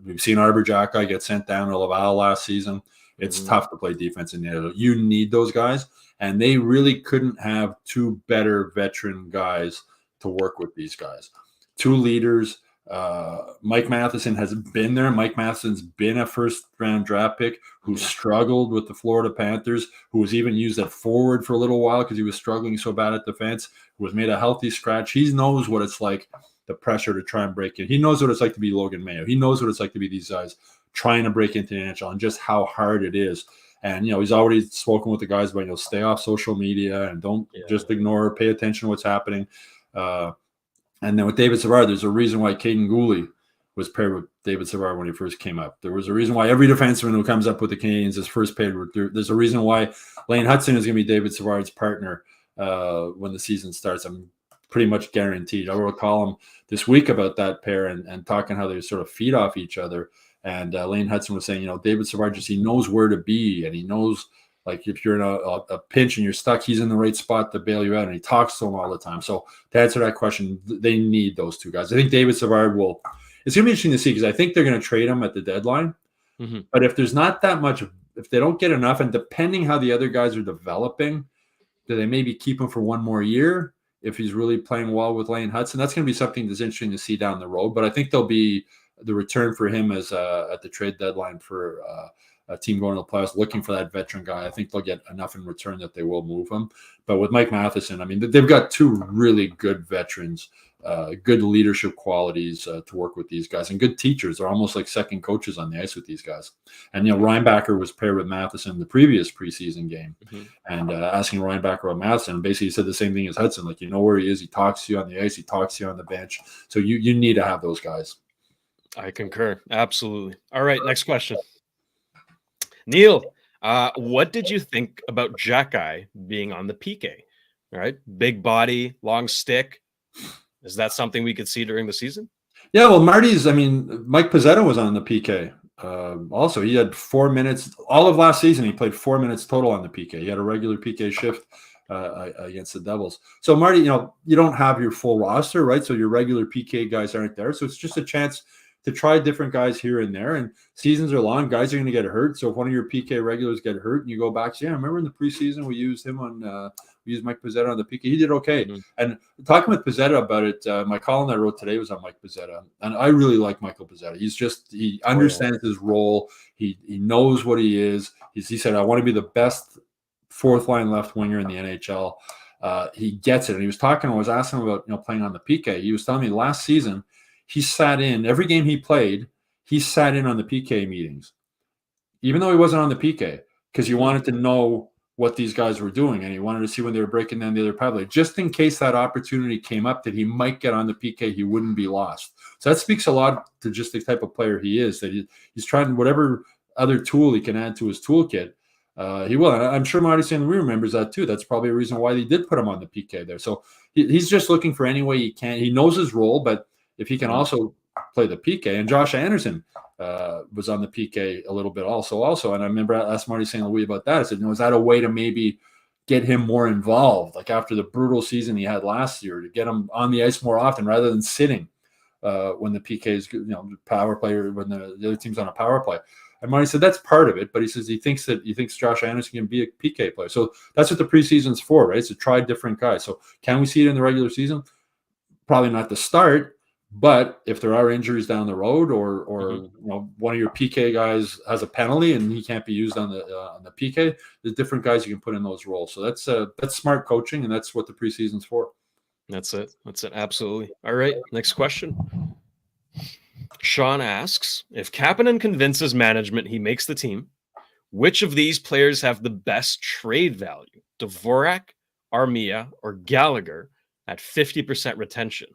We've seen Arbor Jackai get sent down to Laval last season. It's tough to play defense in the NHL. You need those guys, and they really couldn't have 2 better veteran guys to work with these guys. 2 leaders. Mike Matheson has been there. Mike Matheson's been a first-round draft pick who struggled with the Florida Panthers, who was even used at forward for a little while because he was struggling so bad at defense, who was made a healthy scratch. He knows what it's like, the pressure to try and break in. He knows what it's like to be Logan Mayo. He knows what it's like to be these guys trying to break into the NHL and just how hard it is. And, he's already spoken with the guys about, stay off social media and don't just ignore, pay attention to what's happening. And then with David Savard, there's a reason why Caden Gooley was paired with David Savard when he first came up. There was a reason why every defenseman who comes up with the Canadiens is first paired with. There's a reason why Lane Hutson is going to be David Savard's partner when the season starts. I'm pretty much guaranteed. I wrote a column this week about that pair and talking how they sort of feed off each other. And Lane Hutson was saying, David Savard he knows where to be, and he knows, like, if you're in a pinch and you're stuck, he's in the right spot to bail you out, and he talks to him all the time. So to answer that question, they need those 2 guys. I think David Savard it's going to be interesting to see because I think they're going to trade him at the deadline. Mm-hmm. But if there's not that much, if they don't get enough, and depending how the other guys are developing, do they maybe keep him for 1 more year if he's really playing well with Lane Hutson? That's going to be something that's interesting to see down the road. But I think there'll be the return for him as at the trade deadline for a team going to the playoffs looking for that veteran guy. I think they'll get enough in return that they will move him. But with Mike Matheson, they've got 2 really good veterans, good leadership qualities to work with these guys, and good teachers. They're almost like second coaches on the ice with these guys. And, Reinbacher was paired with Matheson the previous preseason game. Mm-hmm. And asking Reinbacher about Matheson, basically he said the same thing as Hutson. Like, where he is. He talks to you on the ice. He talks to you on the bench. So you need to have those guys. I concur. Absolutely. All right, next question. Neil, what did you think about Jackai being on the PK? All right, big body, long stick. Is that something we could see during the season? Yeah, well, Mike Pizzetta was on the PK. Also, he had 4 minutes. All of last season, he played 4 minutes total on the PK. He had a regular PK shift against the Devils. So, Marty, you don't have your full roster, right? So your regular PK guys aren't there. So it's just a chance to try different guys here and there. And seasons are long. Guys are going to get hurt. So if one of your PK regulars get hurt and you go back, I remember in the preseason we used him we used Mike Pizzetta on the PK. He did okay. Mm-hmm. And talking with Pizzetta about it, my column I wrote today was on Mike Pizzetta. And I really like Michael Pizzetta. He understands his role. He knows what he is. He said, I want to be the best 4th line left winger in the NHL. He gets it. And I was asking him about, playing on the PK. He was telling me last season, he sat in every game he played. He sat in on the PK meetings, even though he wasn't on the PK, because he wanted to know what these guys were doing, and he wanted to see when they were breaking down the other power play, just in case that opportunity came up that he might get on the PK, he wouldn't be lost. So that speaks a lot to just the type of player he is, that he's trying whatever other tool he can add to his toolkit. He will. And I'm sure Marty St. Louis remembers that too. That's probably a reason why they did put him on the PK there. So he's just looking for any way he can. He knows his role, but if he can also play the PK, and Josh Anderson was on the PK a little bit also. And I remember I asked Marty St. Louis about that. I said, is that a way to maybe get him more involved, like after the brutal season he had last year, to get him on the ice more often rather than sitting when the PK is, power play, or when the other team's on a power play. And Marty said that's part of it, but he says he thinks Josh Anderson can be a PK player. So that's what the preseason's for, right? It's to try different guys. So can we see it in the regular season? Probably not the start. But if there are injuries down the road, or one of your PK guys has a penalty and he can't be used on the PK, there's different guys you can put in those roles. So that's smart coaching, and that's what the preseason's for. That's it. Absolutely. All right. Next question. Sean asks, if Kapanen convinces management he makes the team, which of these players have the best trade value? Dvorak, Armia, or Gallagher at 50% retention?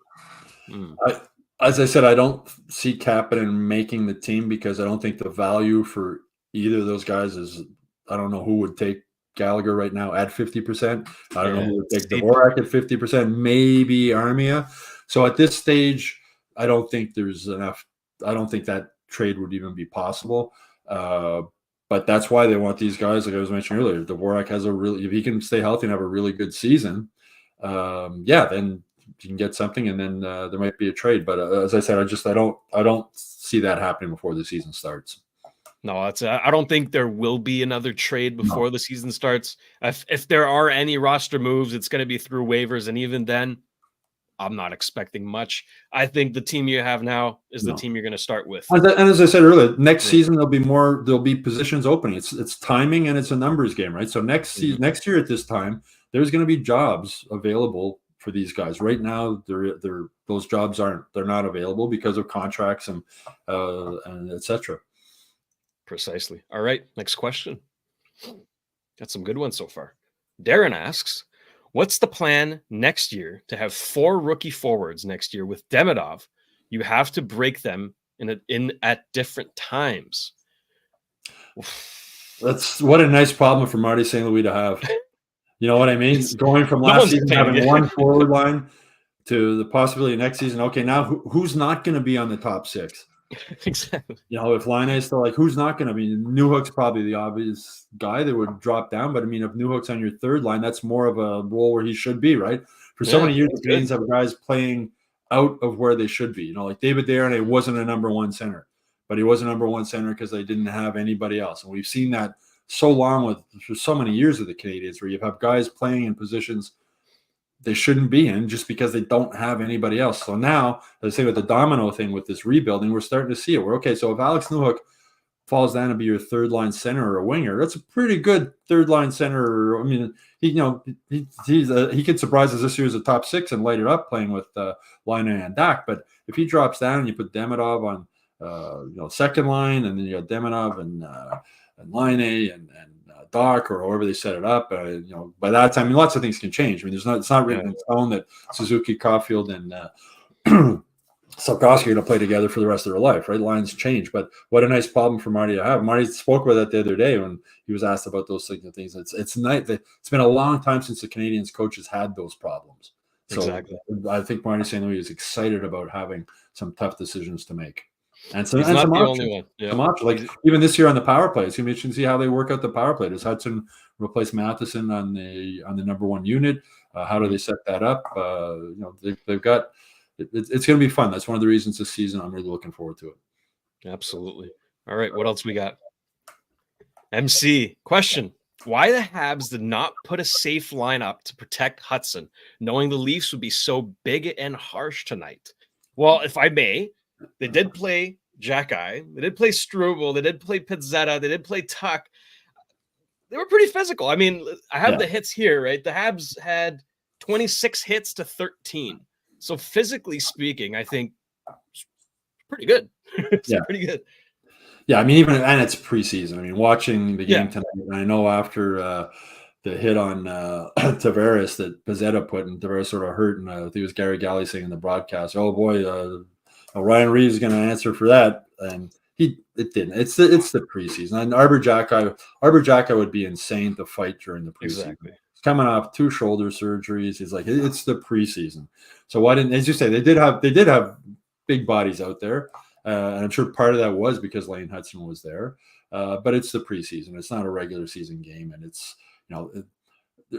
As I said, I don't see Kapanen making the team because I don't think the value for either of those guys is. I don't know who would take Gallagher right now at 50%. I don't know who would take Steve. Dvorak at 50%, maybe Armia. So at this stage, I don't think there's enough. I don't think that trade would even be possible. But that's why they want these guys, like I was mentioning earlier. Dvorak has if he can stay healthy and have a really good season, then you can get something, and then there might be a trade. But as I said, I don't see that happening before the season starts. No, I don't think there will be another trade before the season starts. If there are any roster moves, it's going to be through waivers, and even then, I'm not expecting much. I think the team you have now is the team you're going to start with. And as I said earlier, next season there'll be positions opening. It's timing and it's a numbers game, right? So next year at this time, there's going to be jobs available for these guys. Right now, those jobs they're not available because of contracts and etc. Precisely. All right, next question. Got some good ones so far. Darren asks, what's the plan next year to have 4 rookie forwards next year with Demidov? You have to break them in at different times. That's what a nice problem for Marty St. Louis to have. You know what I mean? Going from last season having one forward line to the possibility next season. Okay, now who's not going to be on the top 6? Exactly. You know, if Line is still like, who's not going to be? Newhook's probably the obvious guy that would drop down. But I mean, if Newhook's on your third line, that's more of a role where he should be, right? For so many years, the Canadiens have guys playing out of where they should be. You know, like David Desharnais wasn't a number 1 center, but he was a number 1 center because they didn't have anybody else. And we've seen that so long for so many years with the Canadiens, where you have guys playing in positions they shouldn't be in just because they don't have anybody else. So now, as I say, with the domino thing with this rebuilding, we're starting to see it. We're okay. So if Alex Newhook falls down to be your third line center or a winger, that's a pretty good third line center. I mean, he could surprise us this year as a top 6 and light it up playing with Line and Dak. But if he drops down and you put Demidov on second line, and then you got Demidov and Line and Doc or however they set it up, by that time, lots of things can change. I mean, it's not written in stone that Suzuki, Caulfield, and Salkowski are going to play together for the rest of their life, right? Lines change, but what a nice problem for Marty to have. Marty spoke about that the other day when he was asked about those things. It's nice. It's been a long time since the Canadiens coaches had those problems. So exactly. I think Marty St. Louis is excited about having some tough decisions to make. And so he's not the only one. Yeah. Like even this year on the power play, it's going to be interesting to see how they work out the power play. Does Hutson replace Matheson on the number 1 unit? How do they set that up? They've got it's going to be fun. That's one of the reasons this season I'm really looking forward to it. Absolutely. All right, what else we got? MC question: why the Habs did not put a safe lineup to protect Hutson, knowing the Leafs would be so big and harsh tonight? Well, if I may. They did play Jack-Eye. They did play Struble. They did play Pizzetta. They did play Tuck. They were pretty physical. I mean, I have the hits here, right? The Habs had 26 hits to 13. So physically speaking, I think it's pretty good. It's pretty good. Yeah, I mean, and it's preseason. I mean, watching the game tonight, and I know after the hit on Tavares that Pizzetta put, and Tavares sort of hurt, and I think it was Gary Galley saying in the broadcast, "Oh boy, Ryan Reeves is going to answer for that," and it didn't. It's the preseason. And Arbor Jacka would be insane to fight during the preseason. Exactly. He's coming off 2 shoulder surgeries. He's like, it's the preseason. So why didn't, as you say, they did have big bodies out there, and I'm sure part of that was because Lane Hutson was there. But it's the preseason. It's not a regular season game, and it's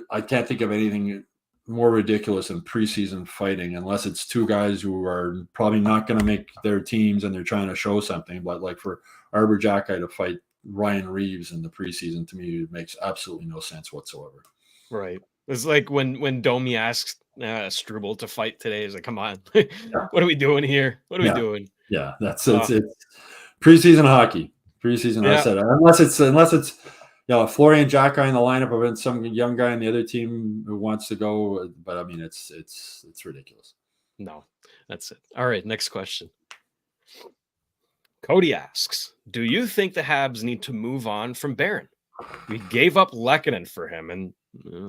I can't think of anything more ridiculous than preseason fighting, unless it's 2 guys who are probably not going to make their teams and they're trying to show something. But like for Arbor Jacka to fight Ryan Reeves in the preseason, to me, it makes absolutely no sense whatsoever. Right. It's like when Domi asked Struble to fight today. He's like, come on, what are we doing here? What are we doing? Yeah, it's preseason hockey. Preseason, I said, unless it's Florian Jacka in the lineup of some young guy on the other team who wants to go, but I mean, it's ridiculous. No, that's it. All right, next question. Cody asks, do you think the Habs need to move on from Barron? We gave up Lehkonen for him, and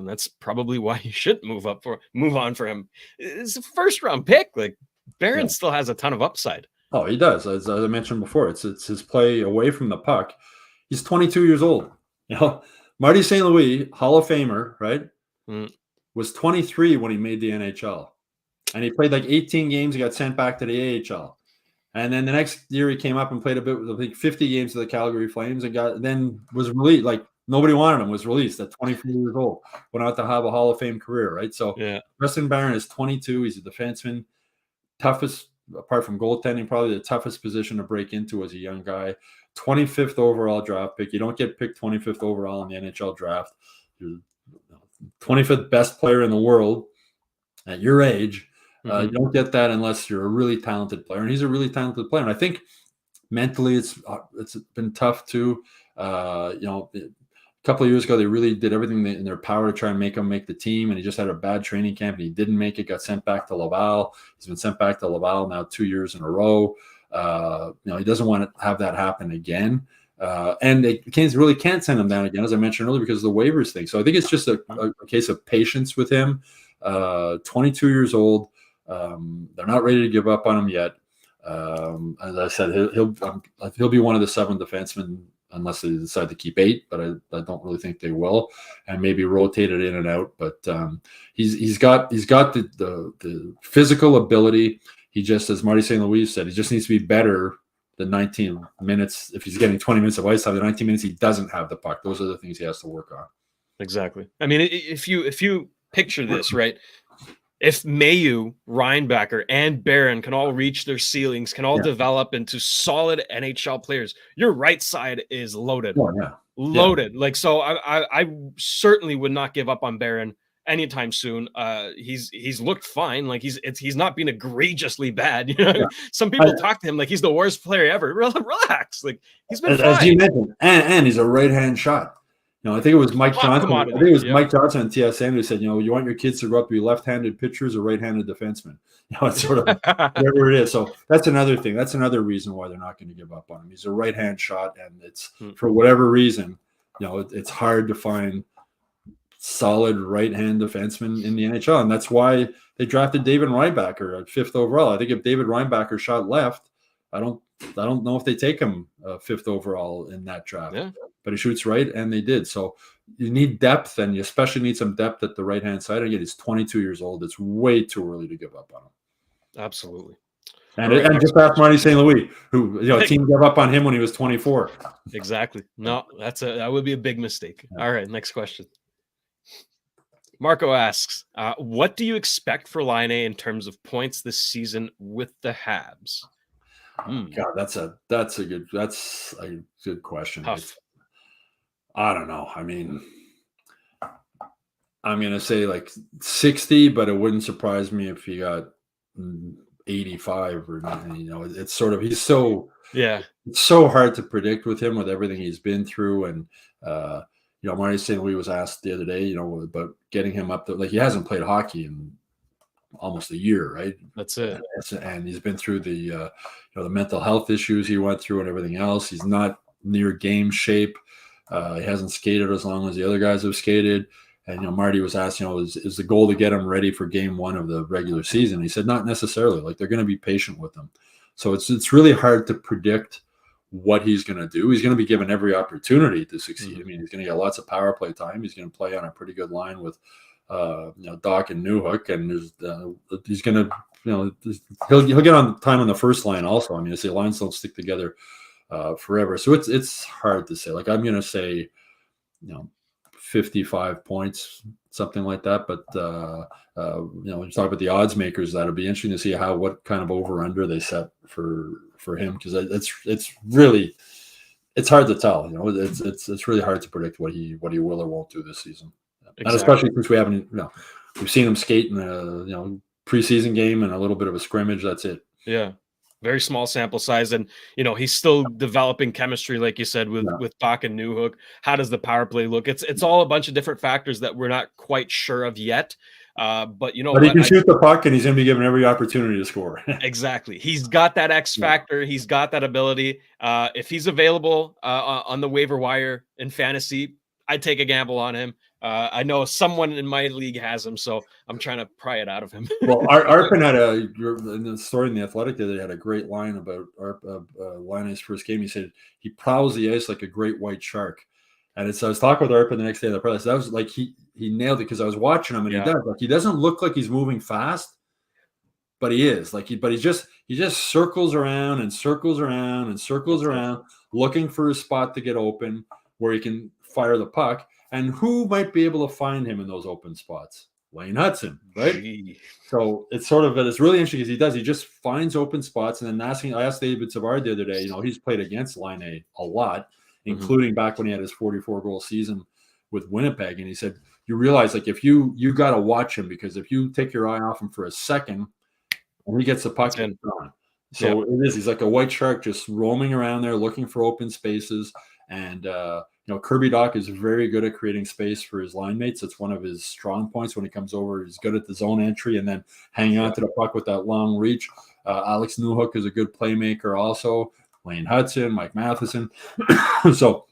that's probably why you should move on for him. It's a first-round pick. Like Barron still has a ton of upside. Oh, he does. As I mentioned before, it's his play away from the puck. He's 22 years old. Marty St. Louis, Hall of Famer, right? Mm. Was 23 when he made the NHL. And he played like 18 games. He got sent back to the AHL. And then the next year he came up and played a bit with, I think, 50 games with the Calgary Flames and then was released. Like nobody wanted him, was released at 24 years old. Went out to have a Hall of Fame career, right? So Preston Barron is 22. He's a defenseman. Toughest, apart from goaltending, probably the toughest position to break into as a young guy. 25th overall draft pick. You don't get picked 25th overall in the NHL draft. You're 25th best player in the world at your age. You don't get that unless you're a really talented player, and he's a really talented player. And I think mentally, it's been tough too. A couple of years ago, they really did everything in their power to try and make him make the team, and he just had a bad training camp, and he didn't make it. Got sent back to Laval. He's been sent back to Laval now 2 years in a row. He doesn't want to have that happen again. And they really can't send him down again, as I mentioned earlier, because of the waivers thing. So I think it's just a case of patience with him. 22 years old. They're not ready to give up on him yet. As I said, he'll be one of the 7 defensemen unless they decide to keep 8, but I don't really think they will, and maybe rotate it in and out. But he's got the physical ability. He just, as Marty St. Louis said, he just needs to be better than 19 minutes. If he's getting 20 minutes of ice time, the 19 minutes he doesn't have the puck. Those are the things he has to work on. Exactly. I mean, if you picture this, right? If Mayu, Reinbacher, and Barron can all reach their ceilings, can all develop into solid NHL players, your right side is loaded. Oh, yeah. Loaded. Like, so I certainly would not give up on Barron anytime soon. He's looked fine. Like he's not been egregiously bad. You know, some people talk to him like he's the worst player ever. Relax. Like he's been fine. As you mentioned, and he's a right-hand shot. I think it was Mike Johnson. I think it was Mike Johnson on TSN who said, you want your kids to grow up to be left-handed pitchers or right-handed defensemen. It's sort of whatever it is. So that's another thing. That's another reason why they're not going to give up on him. He's a right-hand shot, and it's for whatever reason, it's hard to find solid right-hand defensemen in the NHL, and that's why they drafted David Reinbacher at 5th overall. I think if David Reinbacher shot left, I don't know if they take him 5th overall in that draft. Yeah. But he shoots right, and they did. So you need depth, and you especially need some depth at the right-hand side. Again, he's 22 years old. It's way too early to give up on him. Absolutely. And just ask Marty St. Louis, who team gave up on him when he was 24. Exactly. No, that would be a big mistake. Yeah. All right, next question. Marco asks, what do you expect for Laine in terms of points this season with the Habs? God, that's a good question. I don't know. I mean, I'm going to say like 60, but it wouldn't surprise me if he got 85 or it's sort of, he's so, it's so hard to predict with him with everything he's been through. And, Marty St. Louis was asked the other day, about getting him up to, like, he hasn't played hockey in almost a year, right? That's it. And he's been through the, the mental health issues he went through and everything else. He's not near game shape. He hasn't skated as long as the other guys have skated. And, Marty was asked, is the goal to get him ready for game 1 of the regular season? He said, not necessarily. Like, they're going to be patient with him. So it's really hard to predict what he's going to do. He's going to be given every opportunity to succeed. I mean, he's going to get lots of power play time. He's going to play on a pretty good line with, Doc and Newhook, and he's going to, he'll get on time on the first line also. I mean, the lines don't stick together forever. So it's hard to say. Like, I'm going to say, 55 points, something like that. But, when you talk about the odds makers, that'll be interesting to see what kind of over-under they set for him. Because it's hard to tell. It's really hard to predict what he will or won't do this season. Exactly. And especially since we haven't, we've seen him skate in a, preseason game and a little bit of a scrimmage. That's it. Yeah. Very small sample size. And, he's still developing chemistry, like you said, with Doc and Newhook. How does the power play look? It's all a bunch of different factors that we're not quite sure of yet. But he can shoot the puck, and he's going to be given every opportunity to score. Exactly. He's got that X factor. He's got that ability. If he's available on the waiver wire in fantasy, I'd take a gamble on him. I know someone in my league has him, so I'm trying to pry it out of him. Well, Arpin had in the story in the Athletic that they had a great line about Laine's first game. He said he prowls the ice like a great white shark. And I was talking with Arpa the next day of the press. That was like he nailed it because I was watching him, and he does. Like he doesn't look like he's moving fast, but he is. Like he just circles around and circles around and circles around, looking for a spot to get open where he can fire the puck. And who might be able to find him in those open spots? Wayne Hutson, right? Gee. So it's really interesting because he just finds open spots. And then I asked David Savard the other day, he's played against Laine a lot, including back when he had his 44-goal season with Winnipeg. And he said, you realize, like, if you got to watch him, because if you take your eye off him for a second and he gets the puck, it's gone. So it is. He's like a white shark just roaming around there looking for open spaces. And, Kirby Dach is very good at creating space for his line mates. It's one of his strong points when he comes over. He's good at the zone entry and then hanging on to the puck with that long reach. Alex Newhook is a good playmaker also. Wayne Hutson, Mike Matheson. So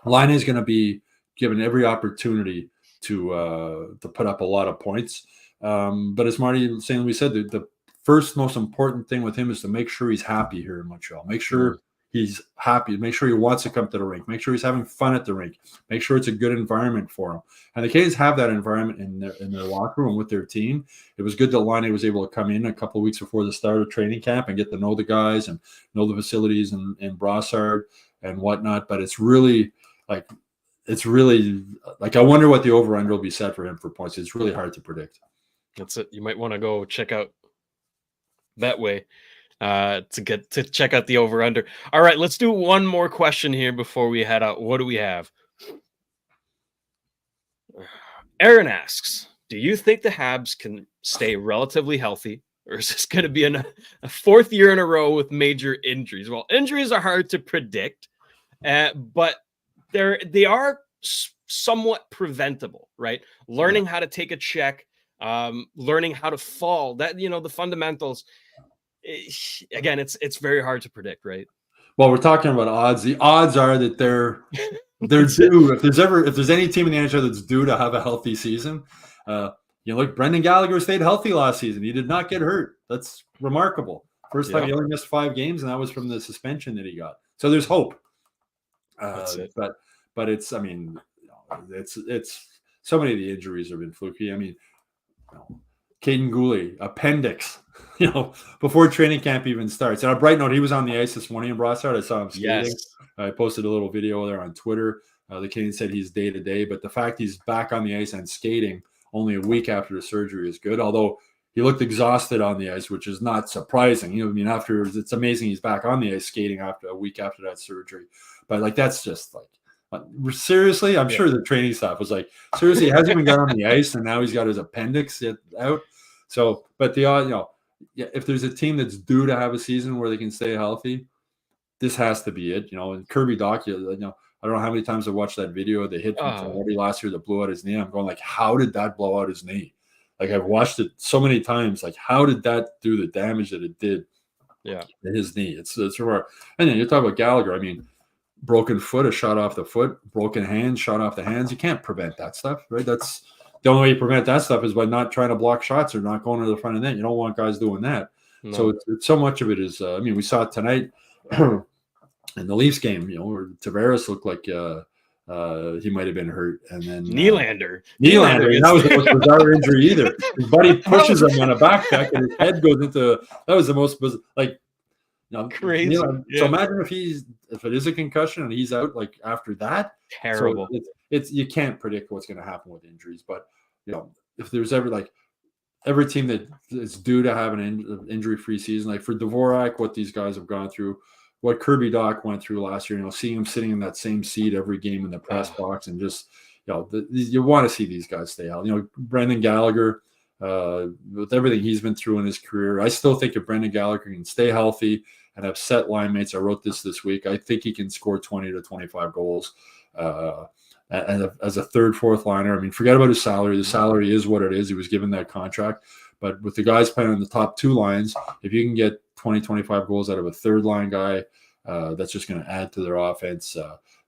Laine is going to be given every opportunity to put up a lot of points. But as Marty St. Louis said, the first most important thing with him is to make sure he's happy here in Montreal. Make sure he's happy. Make sure he wants to come to the rink. Make sure he's having fun at the rink. Make sure it's a good environment for him. And the Canadiens have that environment in their locker room with their team. It was good that Laine was able to come in a couple of weeks before the start of training camp and get to know the guys and know the facilities in Brossard and whatnot. But it's really like I wonder what the over-under will be set for him for points. It's really hard to predict. That's it. You might want to go check out that way. To check out the over-under. All right, let's do one more question here before we head out. What do we have? Aaron asks, do you think the Habs can stay relatively healthy, or is this going to be a fourth year in a row with major injuries? Well, injuries are hard to predict, but they are somewhat preventable, right? Learning how to take a check, learning how to fall, that, the fundamentals. Again, it's very hard to predict, right? Well, we're talking about odds. The odds are that they're due. If there's any team in the NHL that's due to have a healthy season, look, Brendan Gallagher stayed healthy last season. He did not get hurt. That's remarkable. First time he only missed 5 games, and that was from the suspension that he got. So there's hope. That's it. But it's so many of the injuries have been fluky. I mean, Caden Gooley, appendix, before training camp even starts. And a bright note, he was on the ice this morning in Brossard. I saw him skating. Yes. I posted a little video there on Twitter. The Canadian said he's day-to-day, but the fact he's back on the ice and skating only a week after the surgery is good, although he looked exhausted on the ice, which is not surprising. Afterwards, it's amazing he's back on the ice skating after a week after that surgery. But, that's just seriously, I'm sure the training staff was like, seriously, he hasn't even got on the ice, and now he's got his appendix out. So, but if there's a team that's due to have a season where they can stay healthy, this has to be it. And Kirby Dach, I don't know how many times I watched that video, the hit from Fleury last year that blew out his knee. I'm going how did that blow out his knee? I've watched it so many times. How did that do the damage that it did? Yeah, to his knee. It's remarkable. And then you're talking about Gallagher. I mean, broken foot, a shot off the foot, broken hand, shot off the hands. You can't prevent that stuff, right? That's the only way you prevent that stuff is by not trying to block shots or not going to the front of the net. You don't want guys doing that. No. So it's so much of it is, we saw it tonight in the Leafs game, where Tavares looked like he might have been hurt. And then Nylander. That was the most bizarre injury either. His buddy pushes him on a back check and his head goes into, that was the most crazy. So imagine if it is a concussion and he's out after that. Terrible. So it's you can't predict what's going to happen with injuries, but if there's ever every team that is due to have an injury-free season, for Dvorak, what these guys have gone through, what Kirby Dach went through last year, seeing him sitting in that same seat every game in the press box, and just you want to see these guys stay healthy. Brendan Gallagher, with everything he's been through in his career, I still think if Brendan Gallagher can stay healthy and have set line mates, I wrote this week, I think he can score 20 to 25 goals. And as a third, fourth liner, forget about his salary. The salary is what it is. He was given that contract. But with the guys playing on the top 2 lines, if you can get 20, 25 goals out of a third line guy, that's just going to add to their offense.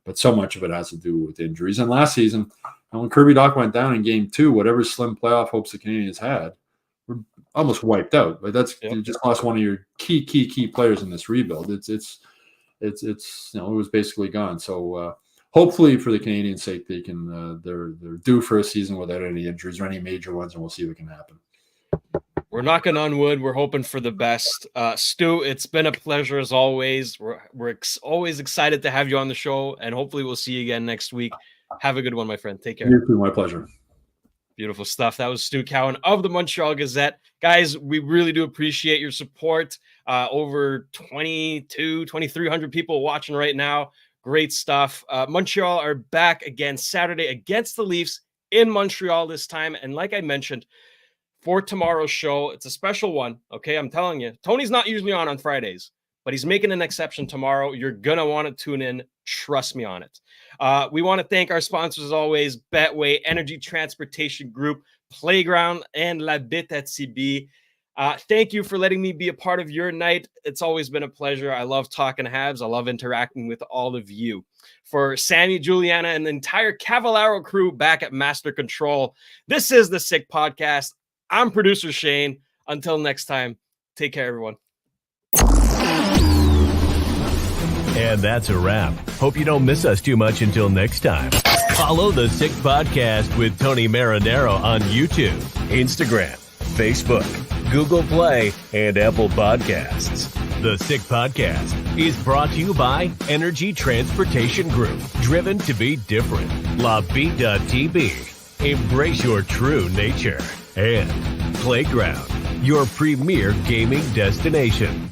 But so much of it has to do with injuries. And last season, when Kirby Dach went down in game 2, whatever slim playoff hopes the Canadiens had were almost wiped out. You just lost one of your key players in this rebuild. It was basically gone. So hopefully for the Canadians' sake, they can they're due for a season without any injuries or any major ones, and we'll see what can happen. We're knocking on wood. We're hoping for the best. Stu, it's been a pleasure as always. We're always excited to have you on the show, and hopefully we'll see you again next week. Have a good one, my friend. Take care. You too, my pleasure. Beautiful stuff. That was Stu Cowan of the Montreal Gazette. Guys, we really do appreciate your support. Over 2,300 people watching right now. Great stuff. Montreal are back again Saturday against the Leafs in Montreal this time. And like I mentioned, for tomorrow's show, it's a special one. Okay, I'm telling you, Tony's not usually on Fridays, but he's making an exception tomorrow. You're going to want to tune in. Trust me on it. We want to thank our sponsors, as always, Betway, Energy Transportation Group, Playground, and La Bittt at Tibi. Thank you for letting me be a part of your night. It's always been a pleasure. I love talking Habs. I love interacting with all of you. For Sammy, Juliana, and the entire Cavallaro crew back at Master Control, this is the Sick Podcast. I'm producer Shayne. Until next time, take care, everyone. And that's a wrap. Hope you don't miss us too much until next time. Follow the Sick Podcast with Tony Marinaro on YouTube, Instagram, Facebook, Google Play, and Apple Podcasts. The Sick Podcast is brought to you by Energy Transportation Group, driven to be different. LaBit.tb, embrace your true nature. And Playground, your premier gaming destination.